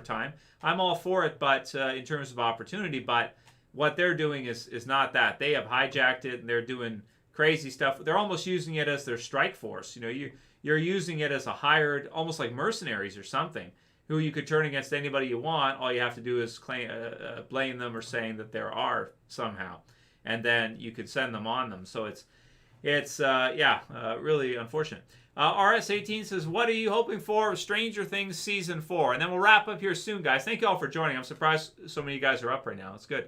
time. I'm all for it, but in terms of opportunity. But what they're doing is not that. They have hijacked it and they're doing crazy stuff. They're almost using it as their strike force. You're using it as a hired, almost like mercenaries or something, who you could turn against anybody you want. All you have to do is blame them or saying that there are somehow. And then you could send them on them. So it's really unfortunate. RS18 says, what are you hoping for Stranger Things Season 4? And then we'll wrap up here soon, guys. Thank you all for joining. I'm surprised so many of you guys are up right now. It's good.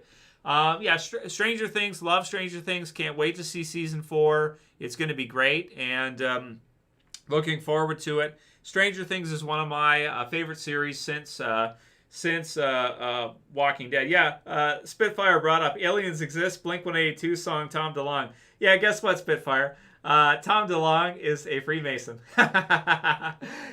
Stranger Things. Love Stranger Things. Can't wait to see Season 4. It's going to be great. And looking forward to it. Stranger Things is one of my favorite series since Walking Dead. Spitfire brought up Aliens Exist, Blink-182 song, Tom DeLonge. Yeah, guess what, Spitfire? Tom DeLonge is a Freemason.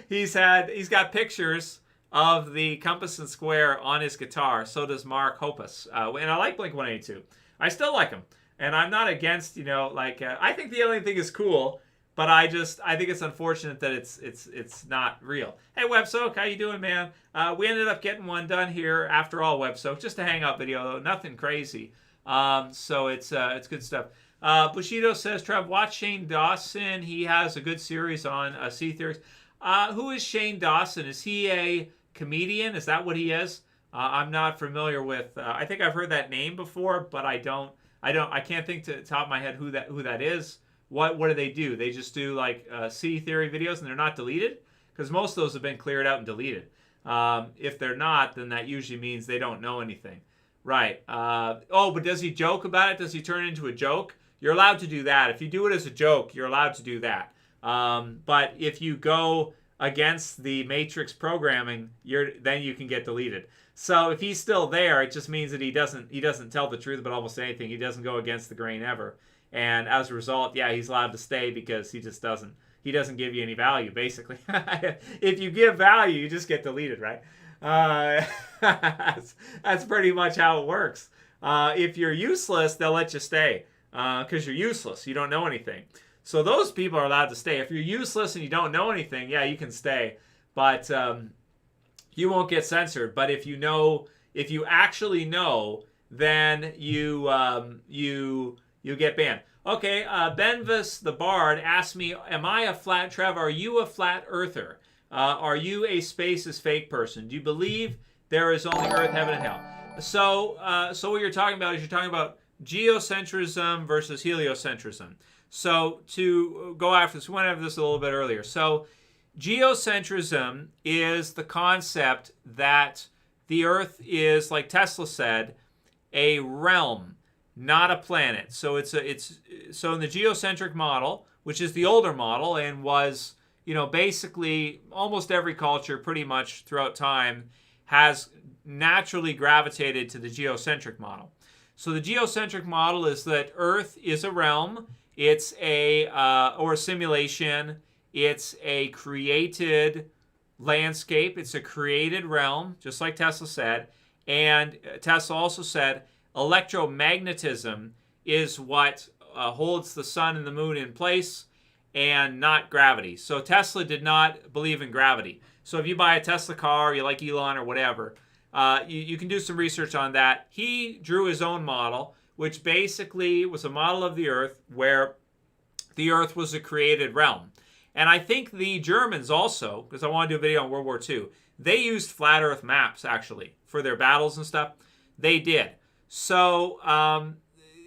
He's got pictures of the compass and square on his guitar. So does Mark Hoppus. And I like Blink-182. I still like him. And I'm not against, I think the alien thing is cool. But I think it's unfortunate that it's not real. Hey, WebSoak, how you doing, man? We ended up getting one done here after all, WebSoak. Just a Hangout video, though. Nothing crazy. So it's good stuff. Bushido says, Trev, watch Shane Dawson. He has a good series on sea theories. Who is Shane Dawson? Is he a comedian? Is that what he is? I'm not familiar with. I think I've heard that name before, but I can't think to the top of my head who that is. What do they do? They just do sea theory videos and they're not deleted? Because most of those have been cleared out and deleted. If they're not, then that usually means they don't know anything. Right. But does he joke about it? Does he turn it into a joke? You're allowed to do that. If you do it as a joke, you're allowed to do that. But if you go against the Matrix programming, then you can get deleted. So if he's still there, it just means that he doesn't tell the truth about almost anything. He doesn't go against the grain ever. And as a result, he's allowed to stay because he doesn't give you any value, basically. If you give value, you just get deleted, right? That's pretty much how it works. If you're useless, they'll let you stay because you're useless. You don't know anything. So those people are allowed to stay. If you're useless and you don't know anything, you can stay. But you won't get censored. But if you actually know, then you get banned. Okay, Benvis the Bard asked me, am I a flat, Trev, are you a flat earther? Are you a space is fake person? Do you believe there is only earth, heaven, and hell? So what you're talking about geocentrism versus heliocentrism. So to go after this, we went after this a little bit earlier. So Geocentrism is the concept that the Earth is, like Tesla said, a realm, not a planet. So so in the geocentric model, which is the older model and was, basically almost every culture pretty much throughout time has naturally gravitated to the geocentric model. So the geocentric model is that Earth is a realm, it's or a simulation, it's a created landscape, it's a created realm, just like Tesla said. And Tesla also said electromagnetism is what holds the sun and the moon in place, and not gravity. So Tesla did not believe in gravity. So if you buy a Tesla car, or you like Elon or whatever, you can do some research on that. He drew his own model, which basically was a model of the Earth where the Earth was a created realm. And I think the Germans also, because I want to do a video on World War II, they used flat Earth maps, actually, for their battles and stuff. They did. So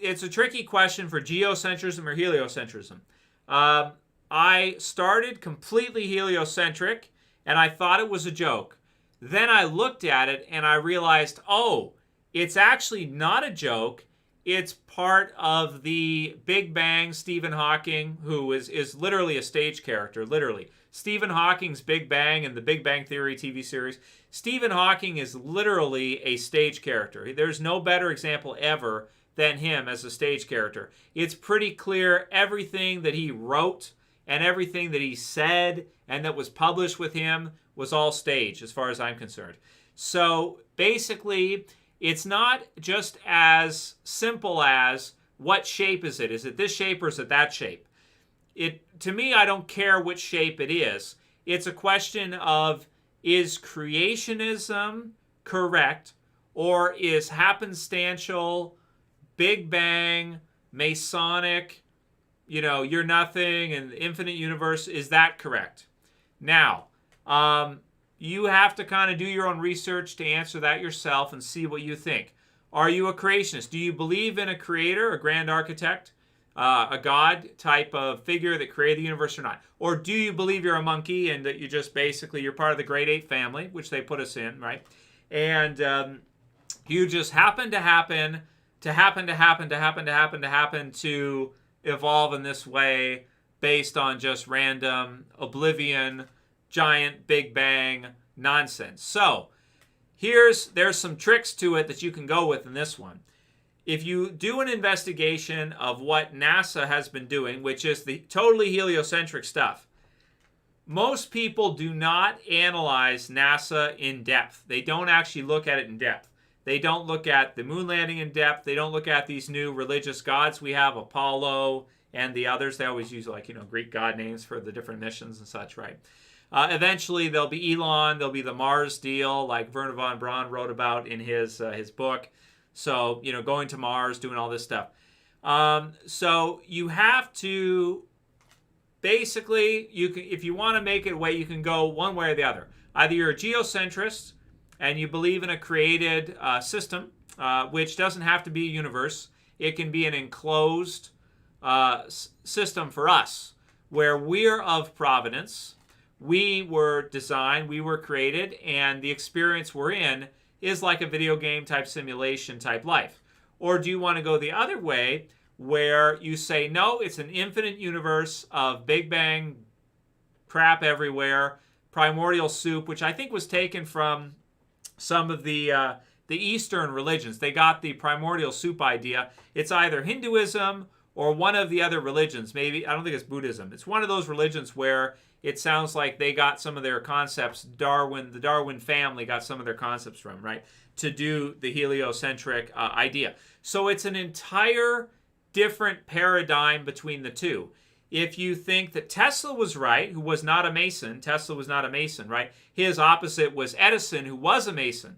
it's a tricky question for geocentrism or heliocentrism. I started completely heliocentric, and I thought it was a joke. Then I looked at it, and I realized, oh, it's actually not a joke. It's part of the Big Bang. Stephen Hawking, who is literally a stage character, literally. Stephen Hawking's Big Bang and the Big Bang Theory TV series. Stephen Hawking is literally a stage character. There's no better example ever than him as a stage character. It's pretty clear everything that he wrote and everything that he said and that was published with him was all stage, as far as I'm concerned. So basically, it's not just as simple as what shape is it? Is it this shape or is it that shape? To me, I don't care which shape it is. It's a question of, is creationism correct, or is happenstantial, Big Bang, Masonic, you're nothing and infinite universe, is that correct? Now, you have to kind of do your own research to answer that yourself and see what you think. Are you a creationist? Do you believe in a creator, a grand architect, a god type of figure that created the universe or not? Or do you believe you're a monkey and that you just basically, you're part of the great ape family, which they put us in, right? And you just happen to evolve in this way based on just random oblivion, giant Big Bang nonsense. So there's some tricks to it that you can go with in this one. If you do an investigation of what NASA has been doing, which is the totally heliocentric stuff, most people do not analyze NASA in depth. They don't actually look at it in depth. They don't look at the moon landing in depth. They don't look at these new religious gods we have, Apollo and the others. They always use Greek god names for the different missions and such, right? Eventually, there'll be Elon. There'll be the Mars deal, like Wernher von Braun wrote about in his book. So, going to Mars, doing all this stuff. So you have to basically, if you want to make it a way, you can go one way or the other. Either you're a geocentrist and you believe in a created system, which doesn't have to be a universe. It can be an enclosed system for us, where we're of providence. We were designed, we were created, and the experience we're in is like a video game type simulation type life. Or do you want to go the other way, where you say, no, it's an infinite universe of Big Bang crap everywhere, primordial soup, which I think was taken from some of the Eastern religions. They got the primordial soup idea. It's either Hinduism or one of the other religions. Maybe, I don't think it's Buddhism. It's one of those religions where it sounds like they got some of their concepts, the Darwin family got some of their concepts from, right, to do the heliocentric idea. So it's an entire different paradigm between the two. If you think that Tesla was right, who was not a Mason, Tesla was not a Mason, right? His opposite was Edison, who was a Mason.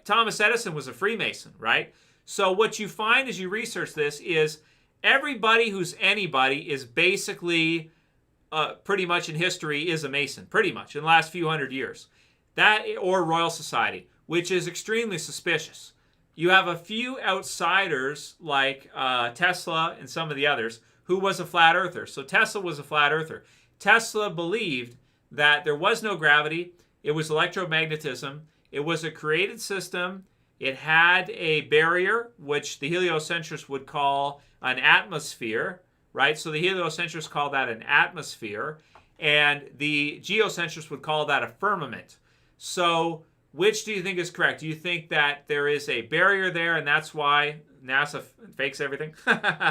Thomas Edison was a Freemason, right? So what you find as you research this is everybody who's anybody is basically pretty much in history is a Mason, pretty much, in the last few hundred years. That or Royal Society, which is extremely suspicious. You have a few outsiders like Tesla and some of the others who was a flat earther. So Tesla was a flat earther. Tesla believed that there was no gravity. It was electromagnetism. It was a created system. It had a barrier, which the heliocentrists would call an atmosphere, right? So the heliocentrists call that an atmosphere, and the geocentrists would call that a firmament. So which do you think is correct? Do you think that there is a barrier there and that's why NASA fakes everything?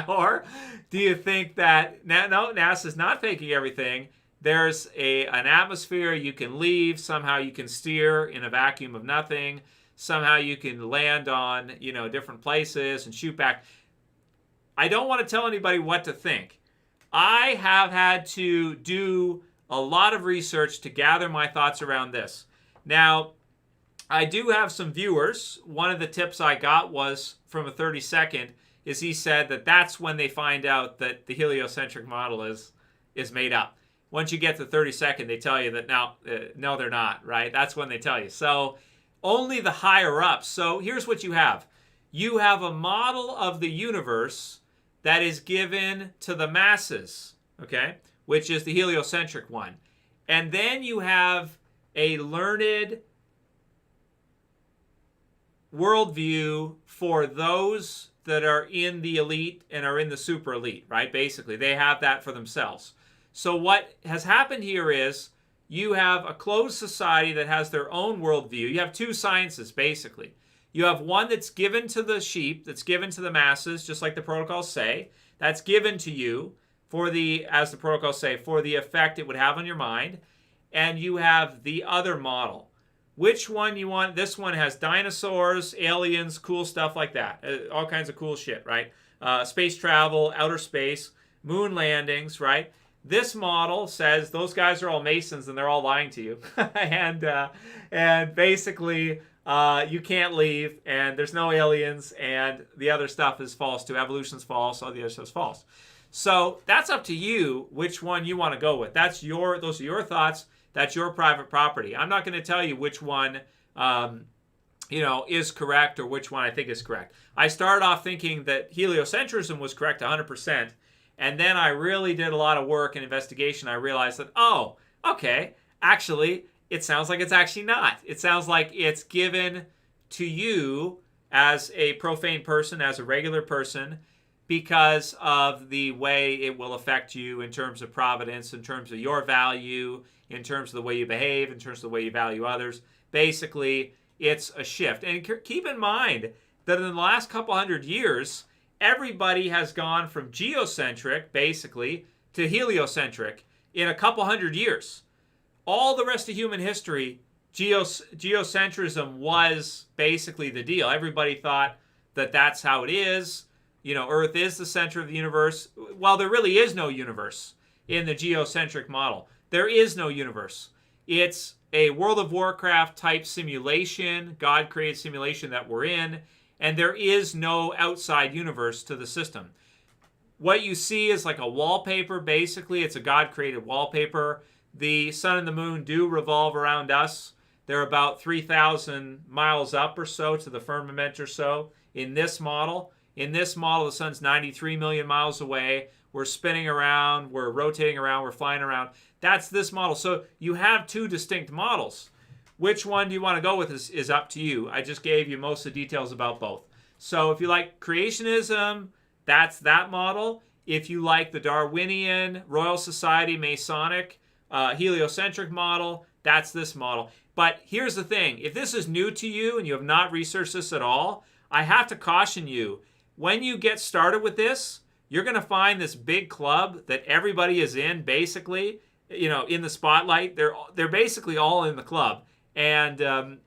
Or do you think that, no, NASA's not faking everything. There's an atmosphere you can leave. Somehow you can steer in a vacuum of nothing. Somehow you can land on, different places and shoot back. I don't want to tell anybody what to think. I have had to do a lot of research to gather my thoughts around this. Now, I do have some viewers. One of the tips I got was from a 30-second, is he said that that's when they find out that the heliocentric model is made up. Once you get to 30-second, they tell you that no, they're not, right? That's when they tell you. So only the higher ups. So here's what you have. You have a model of the universe that is given to the masses, okay, which is the heliocentric one. And then you have a learned worldview for those that are in the elite and are in the super elite, right? Basically, they have that for themselves. So what has happened here is you have a closed society that has their own worldview. You have two sciences, basically. You have one that's given to the sheep, that's given to the masses, just like the protocols say. That's given to you for the, as the protocols say, for the effect it would have on your mind. And you have the other model. Which one you want? This one has dinosaurs, aliens, cool stuff like that. All kinds of cool shit, right? Space travel, outer space, moon landings, right? This model says those guys are all Masons and they're all lying to you. and basically, you can't leave and there's no aliens and the other stuff is false too. Evolution's false, all the other stuff's false. So that's up to you which one you want to go with. Those are your thoughts. That's your private property. I'm not going to tell you which one, is correct or which one I think is correct. I started off thinking that heliocentrism was correct 100%, and then I really did a lot of work and investigation. I realized that, oh, okay, actually, it sounds like it's actually not. It sounds like it's given to you as a profane person, as a regular person, because of the way it will affect you in terms of providence, in terms of your value, in terms of the way you behave, in terms of the way you value others. Basically, it's a shift. And keep in mind that in the last couple hundred years, everybody has gone from geocentric, basically, to heliocentric in a couple hundred years. All the rest of human history, geocentrism was basically the deal. Everybody thought that that's how it is. Earth is the center of the universe. Well, there really is no universe in the geocentric model. There is no universe. It's a World of Warcraft type simulation, God-created simulation that we're in, and there is no outside universe to the system. What you see is like a wallpaper, basically. It's a God-created wallpaper. The sun and the moon do revolve around us. They're about 3,000 miles up or so to the firmament or so in this model. In this model, the sun's 93 million miles away. We're spinning around, we're rotating around, we're flying around. That's this model. So you have two distinct models. Which one do you want to go with is up to you. I just gave you most of the details about both. So if you like creationism, that's that model. If you like the Darwinian, Royal Society, Masonic, heliocentric model, that's this model. But here's the thing. If this is new to you and you have not researched this at all, I have to caution you. When you get started with this, you're going to find this big club that everybody is in, basically, in the spotlight. They're basically all in the club. And,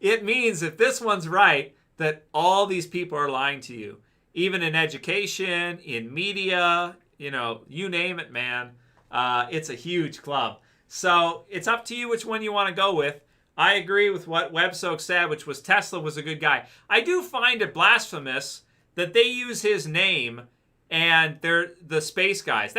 it means if this one's right, that all these people are lying to you. Even in education, in media, you name it, man. It's a huge club. So it's up to you which one you want to go with. I agree with what Websoak said, which was Tesla was a good guy. I do find it blasphemous that they use his name and they're the space guys.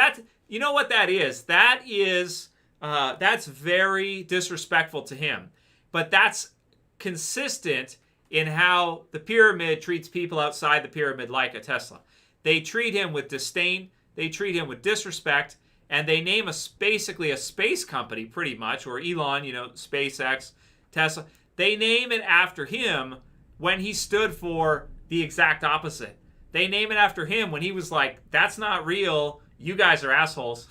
You know what that is? That's very disrespectful to him. But that's consistent in how the pyramid treats people outside the pyramid like a Tesla. They treat him with disdain. They treat him with disrespect. and they name basically a space company pretty much, or Elon, SpaceX, Tesla. They name it after him when he stood for the exact opposite. They name it after him when he was like, that's not real. You guys are assholes.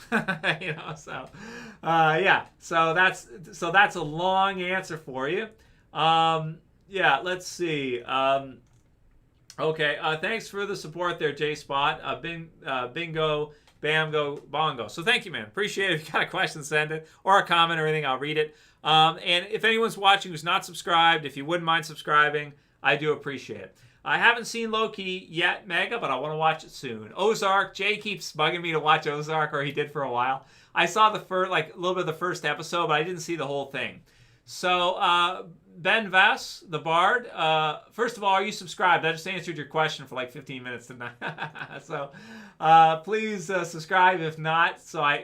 So that's a long answer for you. Let's see. Okay, thanks for the support there, J-Spot. Bingo, Bamgo, Bongo. So thank you, man. Appreciate it. If you got a question, send it. Or a comment or anything, I'll read it. And if anyone's watching who's not subscribed, if you wouldn't mind subscribing, I do appreciate it. I haven't seen Loki yet, Mega, but I want to watch it soon. Ozark, Jay keeps bugging me to watch Ozark, or he did for a while. I saw a little bit of the first episode, but I didn't see the whole thing. So, Ben Vass, the Bard, first of all, are you subscribed? I just answered your question for like 15 minutes tonight. So, please subscribe if not,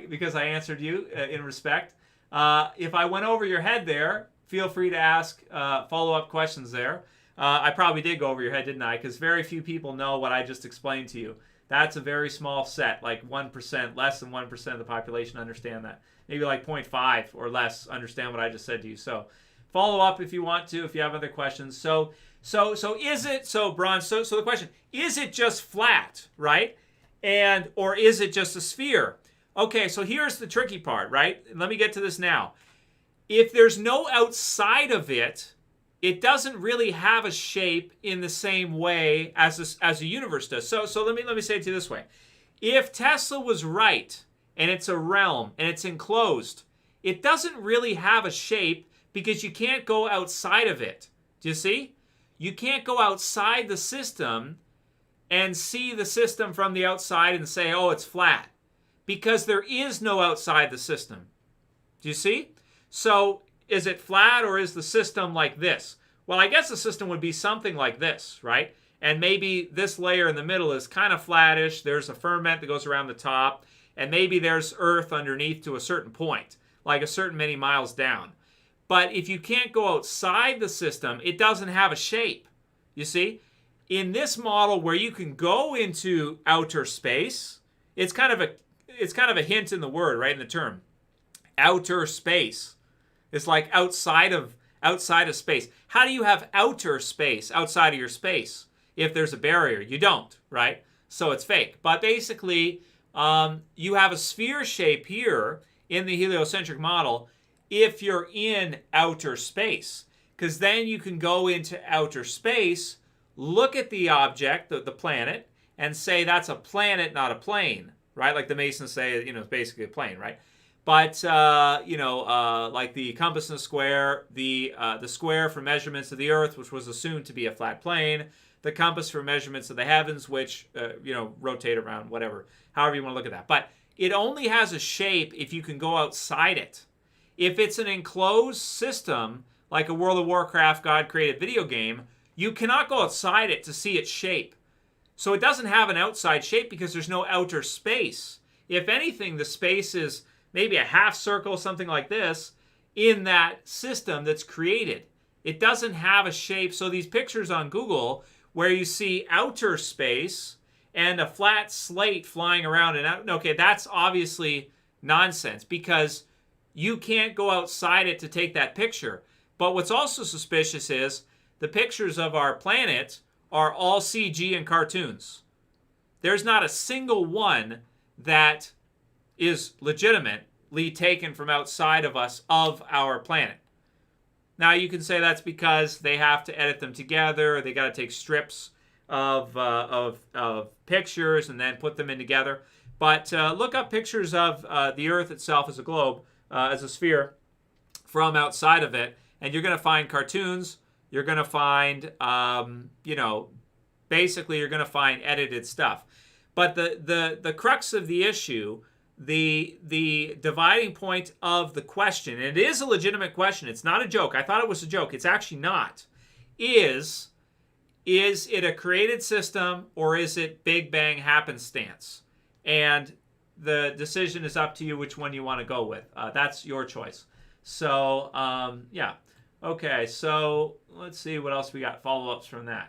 because I answered you in respect. If I went over your head there, feel free to ask follow-up questions there. I probably did go over your head, didn't I? Because very few people know what I just explained to you. That's a very small set, like 1%, less than 1% of the population understand that. Maybe like 0.5 or less understand what I just said to you. So follow up if you want to, if you have other questions. So Bronze, so the question, is it just flat, right? Or is it just a sphere? Okay, so here's the tricky part, right? Let me get to this now. If there's no outside of it, it doesn't really have a shape in the same way as a universe does. So let me say it to you this way. If Tesla was right, and it's a realm, and it's enclosed, it doesn't really have a shape because you can't go outside of it. Do you see? You can't go outside the system and see the system from the outside and say, oh, it's flat. Because there is no outside the system. Do you see? So is it flat, or is the system like this? Well, I guess the system would be something like this, right? And maybe this layer in the middle is kind of flattish. There's a firmament that goes around the top. And maybe there's Earth underneath to a certain point, like a certain many miles down. But if you can't go outside the system, it doesn't have a shape. You see? In this model where you can go into outer space, it's kind of a hint in the word, right, in the term. Outer space. It's like outside of space. How do you have outer space outside of your space if there's a barrier? You don't, right? So it's fake. But basically, you have a sphere shape here in the heliocentric model if you're in outer space. Because then you can go into outer space, look at the object, the planet, and say that's a planet, not a plane, right? Like the Masons say, it's basically a plane, right? But, like the compass and the square, the square for measurements of the Earth, which was assumed to be a flat plane, the compass for measurements of the heavens, which, rotate around, whatever, however you want to look at that. But it only has a shape if you can go outside it. If it's an enclosed system, like a World of Warcraft God-created video game, you cannot go outside it to see its shape. So it doesn't have an outside shape because there's no outer space. If anything, the space is maybe a half circle, something like this, in that system that's created. It doesn't have a shape. So these pictures on Google where you see outer space and a flat slate flying around and out, okay, that's obviously nonsense because you can't go outside it to take that picture. But what's also suspicious is the pictures of our planet are all CG and cartoons. There's not a single one that is legitimately taken from outside of us, of our planet. Now you can say that's because they have to edit them together. They got to take strips of pictures and then put them in together. But look up pictures of the Earth itself as a globe, as a sphere, from outside of it, and you're going to find cartoons. You're going to find, basically you're going to find edited stuff. But the crux of the issue, the dividing point of the question, and it is a legitimate question. It's not a joke. I thought it was a joke. It's actually not. Is it a created system or is it Big Bang happenstance? And the decision is up to you which one you want to go with. That's your choice. So, yeah. Okay, so let's see what else we got. Follow-ups from that.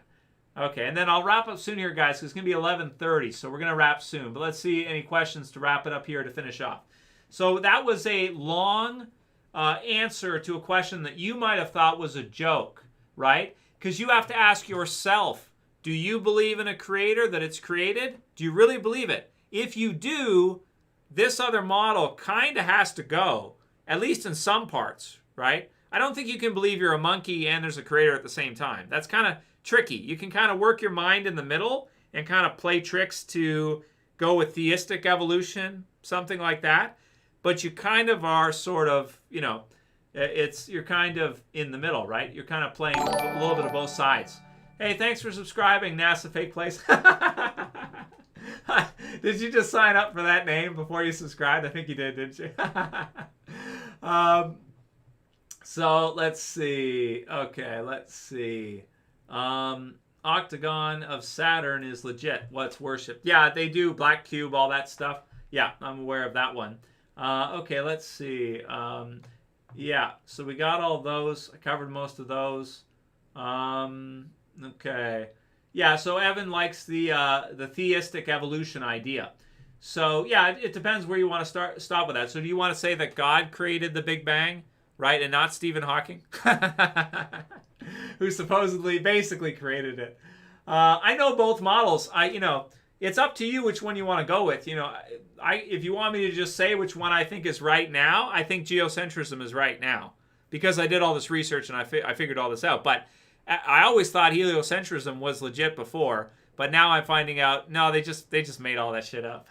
Okay, and then I'll wrap up soon here, guys, because it's going to be 11:30, so we're going to wrap soon. But let's see any questions to wrap it up here to finish off. So that was a long answer to a question that you might have thought was a joke, right? Because you have to ask yourself, do you believe in a creator, that it's created? Do you really believe it? If you do, this other model kind of has to go, at least in some parts, right? I don't think you can believe you're a monkey and there's a creator at the same time. That's kind of tricky. You can kind of work your mind in the middle and kind of play tricks to go with theistic evolution, something like that. But you kind of are sort of, you know, you're kind of in the middle, right? You're kind of playing a little bit of both sides. Hey, thanks for subscribing, NASA Fake Place. Did you just sign up for that name before you subscribed? I think you did, didn't you? So let's see. Okay, let's see. Octagon of Saturn is legit. What's worshipped? Yeah, they do. Black Cube, all that stuff. Yeah, I'm aware of that one. Okay, let's see. Yeah, so we got all those. I covered most of those. Okay. Yeah, so Evan likes the theistic evolution idea. So, yeah, it depends where you want to stop with that. So do you want to say that God created the Big Bang, right, and not Stephen Hawking? Who supposedly basically created it. I know both models. It's up to you which one you want to go with. If you want me to just say which one I think is right now, I think geocentrism is right now because I did all this research and I figured all this out. But I always thought heliocentrism was legit before, but now I'm finding out no, they just made all that shit up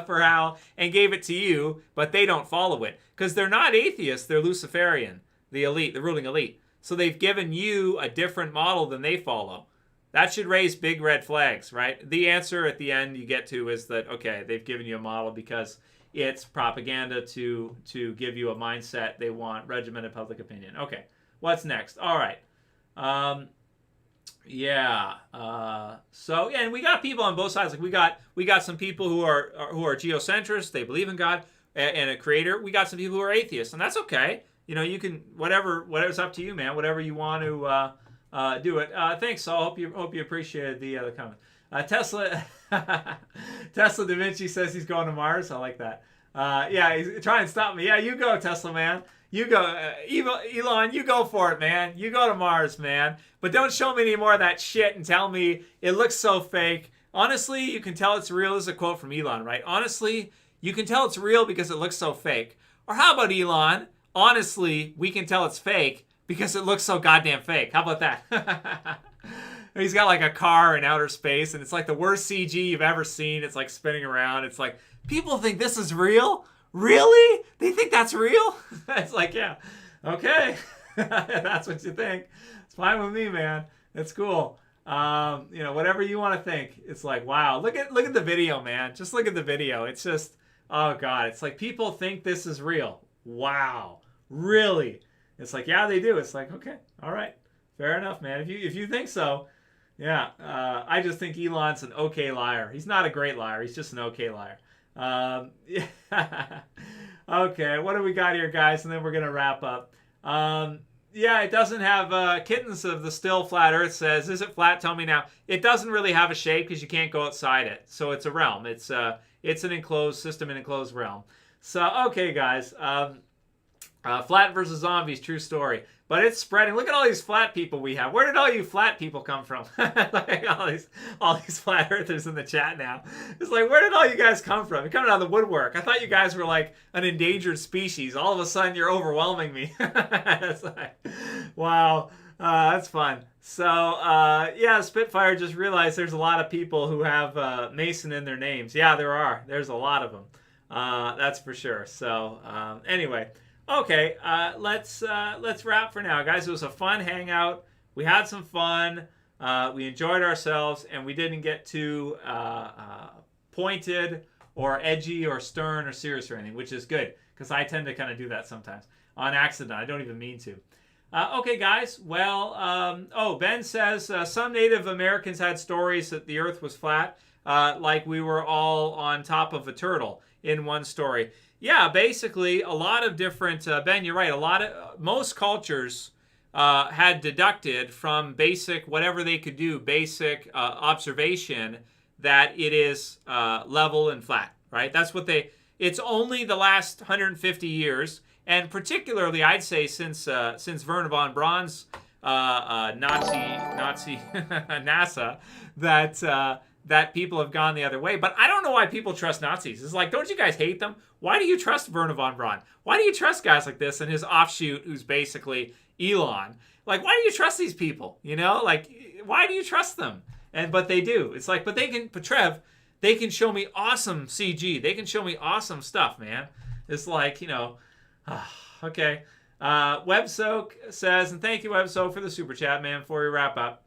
for how and gave it to you, but they don't follow it because they're not atheists. They're Luciferian, the elite, the ruling elite. So they've given you a different model than they follow. That should raise big red flags, right? The answer at the end you get to is that, okay, they've given you a model because it's propaganda to give you a mindset. They want regimented public opinion. Okay, what's next? All right. So, and we got people on both sides. Like we got some people who are geocentrists. They believe in God and a creator. We got some people who are atheists, and that's okay. You can whatever's up to you, man. Whatever you want to do it. Thanks, Saul. Hope you appreciated the comment. Tesla Tesla Da Vinci says he's going to Mars. I like that. Yeah, he's trying to stop me. Yeah, you go, Tesla man. You go, Elon. You go for it, man. You go to Mars, man. But don't show me any more of that shit and tell me it looks so fake. Honestly, you can tell it's real. This is a quote from Elon, right? Honestly, you can tell it's real because it looks so fake. Or how about Elon? Honestly, we can tell it's fake because it looks so goddamn fake. How about that? He's got like a car in outer space, and it's like the worst CG you've ever seen. It's like spinning around. It's like, people think this is real? Really? They think that's real? It's like, yeah, okay. That's what you think. It's fine with me, man. It's cool. Whatever you want to think. It's like, wow, look at the video, man. Just look at the video. It's just, oh God. It's like people think this is real. Wow. Really? It's like, yeah, they do. It's like, okay, all right, fair enough, man. If you think so, yeah. I just think Elon's an okay liar. He's not a great liar. He's just an okay liar. Yeah. Okay, what do we got here, guys? And then we're gonna wrap up. Yeah, it doesn't have Kittens of the Still Flat Earth says, is it flat? Tell me now. It doesn't really have a shape because you can't go outside it. So it's a realm. It's an enclosed system, an enclosed realm. So okay, guys. Flat versus zombies, true story. But it's spreading. Look at all these flat people we have. Where did all you flat people come from? Like all these flat earthers in the chat now. It's like, where did all you guys come from? You're coming out of the woodwork. I thought you guys were like an endangered species. All of a sudden, you're overwhelming me. It's like, wow, that's fun. So, yeah, Spitfire just realized there's a lot of people who have Mason in their names. Yeah, there are. There's a lot of them. That's for sure. So, anyway. Okay, let's wrap for now, guys. It was a fun hangout. We had some fun. We enjoyed ourselves, and we didn't get too pointed or edgy or stern or serious or anything, which is good because I tend to kind of do that sometimes on accident. I don't even mean to. Okay, guys. Well, Ben says some Native Americans had stories that the Earth was flat, like we were all on top of a turtle in one story. Yeah, basically, a lot of different, Ben, you're right, most cultures had deducted from basic, whatever they could do, basic observation that it is level and flat, right? That's what they, It's only the last 150 years, and particularly, I'd say, since Wernher von Braun's Nazi NASA, that people have gone the other way. But I don't know why people trust Nazis. It's like, don't you guys hate them? Why do you trust Wernher von Braun? Why do you trust guys like this and his offshoot, who's basically Elon? Like, why do you trust these people? You know, like, why do you trust them? But they do. It's like, but Trev, they can show me awesome CG. They can show me awesome stuff, man. It's like, you know, okay. WebSoak says, and thank you, WebSoak, for the super chat, man, before we wrap up.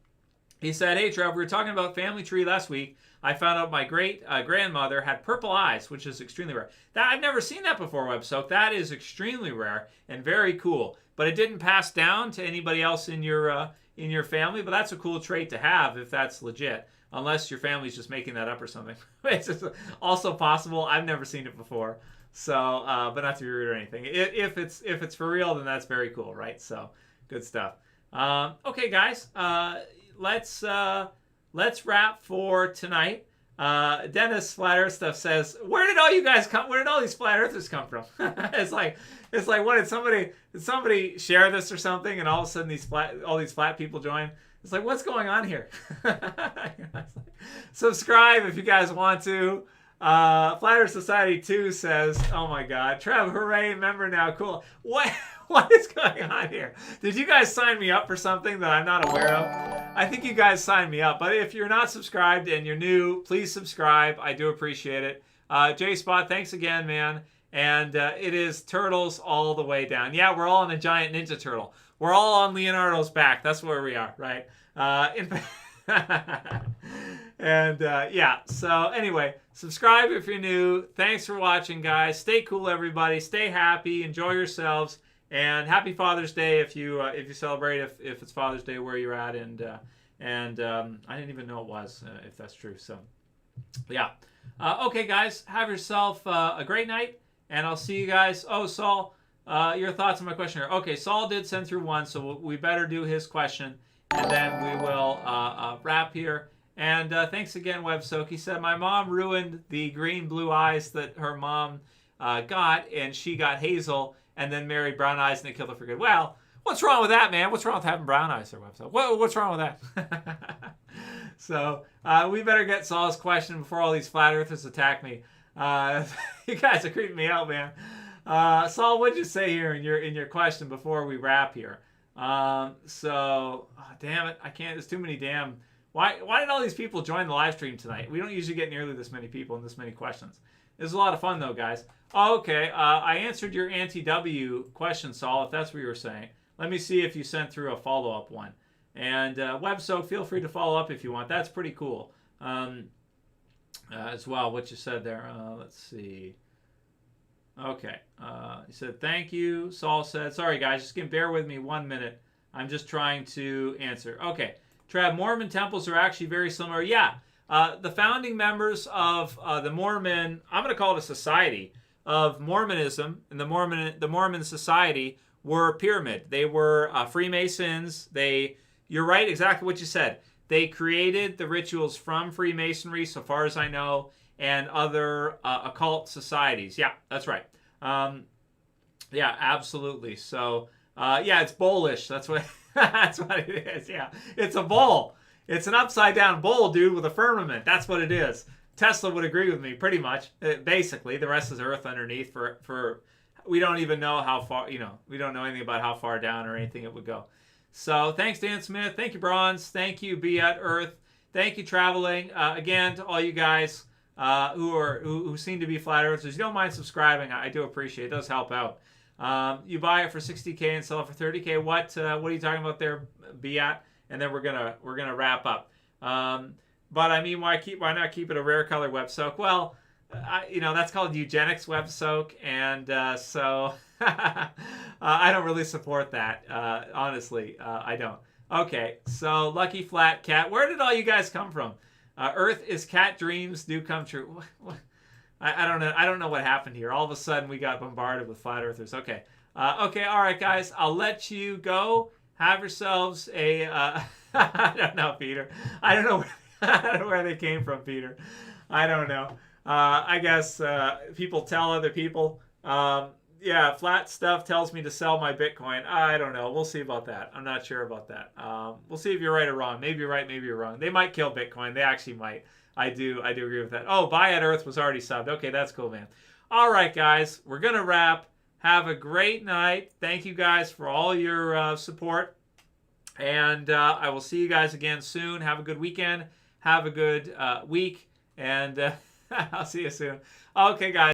He said, hey, Trev, we were talking about family tree last week. I found out my great grandmother had purple eyes, which is extremely rare. I've never seen that before, WebSoak. That is extremely rare and very cool. But it didn't pass down to anybody else in your family. But that's a cool trait to have if that's legit, unless your family's just making that up or something. It's also possible. I've never seen it before. So, but not to be rude or anything. If it's for real, then that's very cool, right? So, good stuff. Okay, guys. Let's wrap for tonight. Dennis Flat Earth Stuff says, where did all you guys come? Where did all these flat earthers come from? it's like, what did somebody share this or something, and all of a sudden all these flat people join? It's like, what's going on here? Subscribe if you guys want to. Flat Earth Society 2 says, oh my God, Trev, hooray, member now, cool. What is going on here? Did you guys sign me up for something that I'm not aware of? I think you guys signed me up, but if you're not subscribed and you're new, please subscribe. I do appreciate it. J-Spot, thanks again, man. And it is turtles all the way down. Yeah, we're all on a giant Ninja Turtle. We're all on Leonardo's back. That's where we are, right? And yeah, so anyway, subscribe if you're new. Thanks for watching, guys. Stay cool, everybody. Stay happy. Enjoy yourselves. And happy Father's Day if you celebrate, if it's Father's Day where you're at. And I didn't even know it was, if that's true. So yeah. Okay, guys, have yourself a great night, and I'll see you guys. Oh, Saul, your thoughts on my question here. Okay, Saul did send through one, so we better do his question, and then we will wrap here. And thanks again, WebSoak. He said, my mom ruined the green-blue eyes that her mom got, and she got hazel, and then married brown eyes, and they killed her for good. Well, what's wrong with that, man? What's wrong with having brown eyes, there, WebSoak? What's wrong with that? So we better get Saul's question before all these flat earthers attack me. You guys are creeping me out, man. Saul, what'd you say here in your question before we wrap here? Damn it, I can't. There's too many damn. Why did all these people join the live stream tonight? We don't usually get nearly this many people and this many questions. It was a lot of fun, though, guys. Oh, okay, I answered your anti-W question, Saul, if that's what you were saying. Let me see if you sent through a follow-up one. And WebSoak, feel free to follow up if you want. That's pretty cool as well, what you said there. Let's see. Okay. He said, thank you. Saul said, sorry, guys, just bear with me 1 minute. I'm just trying to answer. Okay. Trav, Mormon temples are actually very similar. Yeah. The founding members of the Mormon, I'm going to call it a society, of Mormonism, and the Mormon society were pyramid. They were Freemasons. You're right, exactly what you said. They created the rituals from Freemasonry, so far as I know, and other occult societies. Yeah, that's right. Yeah, absolutely. So, yeah, it's bowlish. That's what that's what it is. Yeah, it's a bowl. It's an upside down bowl, dude, with a firmament. That's what it is. Tesla would agree with me, pretty much. Basically, the rest is Earth underneath. For we don't even know how far. We don't know anything about how far down or anything it would go. So thanks, Dan Smith. Thank you, Bronze. Thank you, Be at Earth. Thank you, Traveling. Again, to all you guys who seem to be flat earthers, you don't mind subscribing. I do appreciate it. It does help out. You buy it for $60K and sell it for $30K. What are you talking about there, Be at? And then we're gonna wrap up. But I mean, why not keep it a rare color WebSoak? Well, that's called eugenics WebSoak, and so I don't really support that. Honestly, I don't. Okay, so Lucky Flat Cat, where did all you guys come from? Earth is cat dreams do come true. I don't know. I don't know what happened here. All of a sudden, we got bombarded with flat earthers. Okay, okay, all right, guys. I'll let you go. Have yourselves a. I don't know, Peter. I don't know where they came from, Peter. I don't know. I guess people tell other people. Yeah, flat stuff tells me to sell my Bitcoin. I don't know. We'll see about that. I'm not sure about that. We'll see if you're right or wrong. Maybe you're right. Maybe you're wrong. They might kill Bitcoin. They actually might. I do agree with that. Oh, Buy at Earth was already subbed. Okay, that's cool, man. All right, guys, we're gonna wrap. Have a great night. Thank you guys for all your support, and I will see you guys again soon. Have a good weekend. Have a good week, and I'll see you soon. Okay, guys.